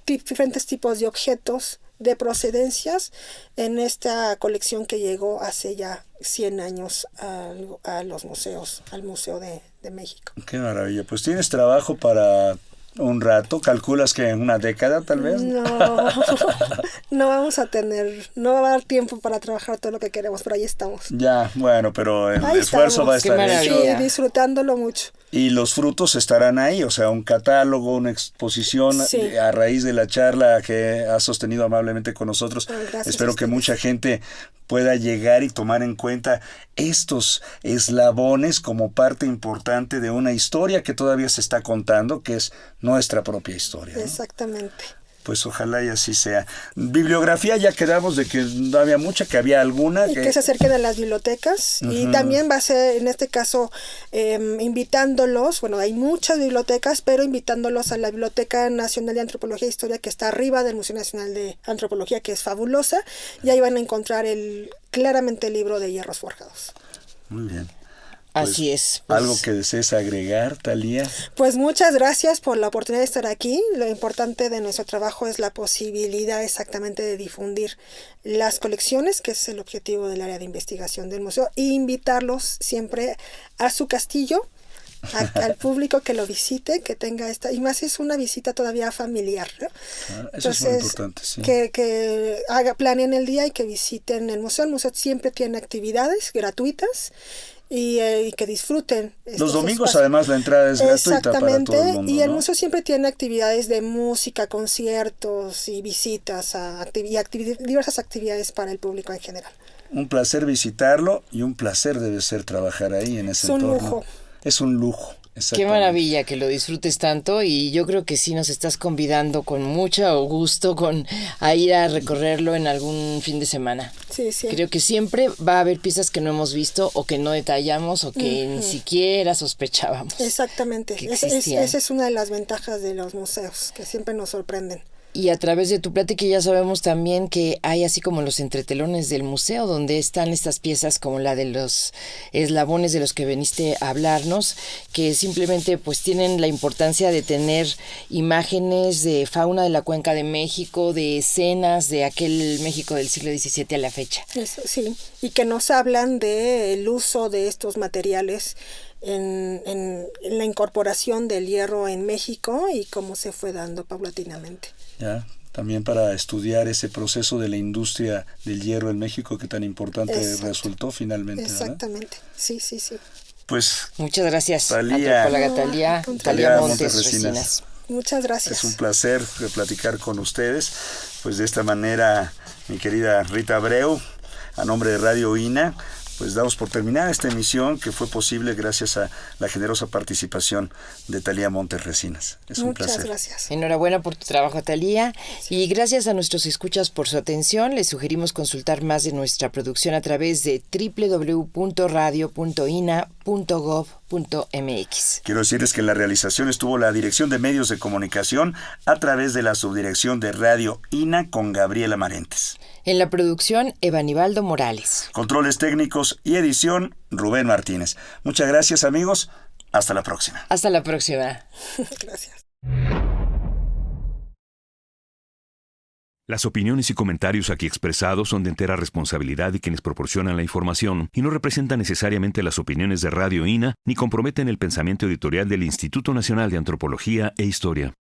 diferentes tipos de objetos, de procedencias, en esta colección que llegó hace ya 100 años a los museos, al Museo de México. Qué maravilla. Pues tienes trabajo para un rato. ¿Calculas que en una década tal vez? No, no vamos a tener, no va a dar tiempo para trabajar todo lo que queremos, pero ahí estamos. Ya, bueno, pero el Ahí esfuerzo estamos. va a estar hecho. Sí, disfrutándolo mucho. Y los frutos estarán ahí, o sea, un catálogo, una exposición, sí, a raíz de la charla que has sostenido amablemente con nosotros. Espero que mucha gente pueda llegar y tomar en cuenta estos eslabones como parte importante de una historia que todavía se está contando, que es nuestra propia historia, ¿no? Exactamente. Pues ojalá y así sea. Bibliografía, ya quedamos de que no había mucha, que había alguna. Y que se acerquen a las bibliotecas. Y también va a ser, en este caso, invitándolos, hay muchas bibliotecas, pero invitándolos a la Biblioteca Nacional de Antropología e Historia, que está arriba del Museo Nacional de Antropología, que es fabulosa, y ahí van a encontrar claramente el libro de Hierros Forjados. Muy bien. Pues, así es. ¿Algo que desees agregar, Thalía? Pues muchas gracias por la oportunidad de estar aquí. Lo importante de nuestro trabajo es la posibilidad exactamente de difundir las colecciones, que es el objetivo del área de investigación del museo, e invitarlos siempre a su castillo, al público que lo visite, que tenga y más es una visita todavía familiar, ¿no? Eso es muy importante, sí. Que planeen el día y que visiten el museo. El museo siempre tiene actividades gratuitas, y que disfruten. Los domingos espacios. Además la entrada es gratuita para todo el mundo, y el ¿no? museo siempre tiene actividades de música, conciertos y visitas diversas actividades para el público en general. Un placer visitarlo y un placer debe ser trabajar ahí en ese entorno. Es un lujo. Es un lujo. Qué maravilla que lo disfrutes tanto, y yo creo que sí nos estás convidando con mucho gusto a ir a recorrerlo en algún fin de semana. Sí, sí. Creo que siempre va a haber piezas que no hemos visto o que no detallamos o que ni siquiera sospechábamos. Exactamente. Que existían. Esa es una de las ventajas de los museos, que siempre nos sorprenden. Y a través de tu plática ya sabemos también que hay así como los entretelones del museo, donde están estas piezas como la de los eslabones de los que veniste a hablarnos, que simplemente pues tienen la importancia de tener imágenes de fauna de la Cuenca de México, de escenas de aquel México del siglo XVII a la fecha. Eso, sí, y que nos hablan del uso de estos materiales en la incorporación del hierro en México y cómo se fue dando paulatinamente. Ya, también para estudiar ese proceso de la industria del hierro en México que tan importante resultó finalmente. Exactamente, ¿verdad? Sí, sí, sí. Pues muchas gracias, Talía Montes Resinas. Muchas gracias. Es un placer platicar con ustedes. Pues de esta manera, mi querida Rita Abreu, a nombre de Radio INA, pues damos por terminada esta emisión que fue posible gracias a la generosa participación de Talía Montes Resinas. Es un placer. Muchas gracias. Enhorabuena por tu trabajo, Talía. Sí. Y gracias a nuestros escuchas por su atención. Les sugerimos consultar más de nuestra producción a través de www.radio.ina.gov.mx. Quiero decirles que en la realización estuvo la Dirección de Medios de Comunicación a través de la Subdirección de Radio INA con Gabriela Marentes. En la producción, Evanibaldo Morales. Controles técnicos y edición, Rubén Martínez. Muchas gracias, amigos. Hasta la próxima. Hasta la próxima. Gracias. Las opiniones y comentarios aquí expresados son de entera responsabilidad de quienes proporcionan la información y no representan necesariamente las opiniones de Radio INA ni comprometen el pensamiento editorial del Instituto Nacional de Antropología e Historia.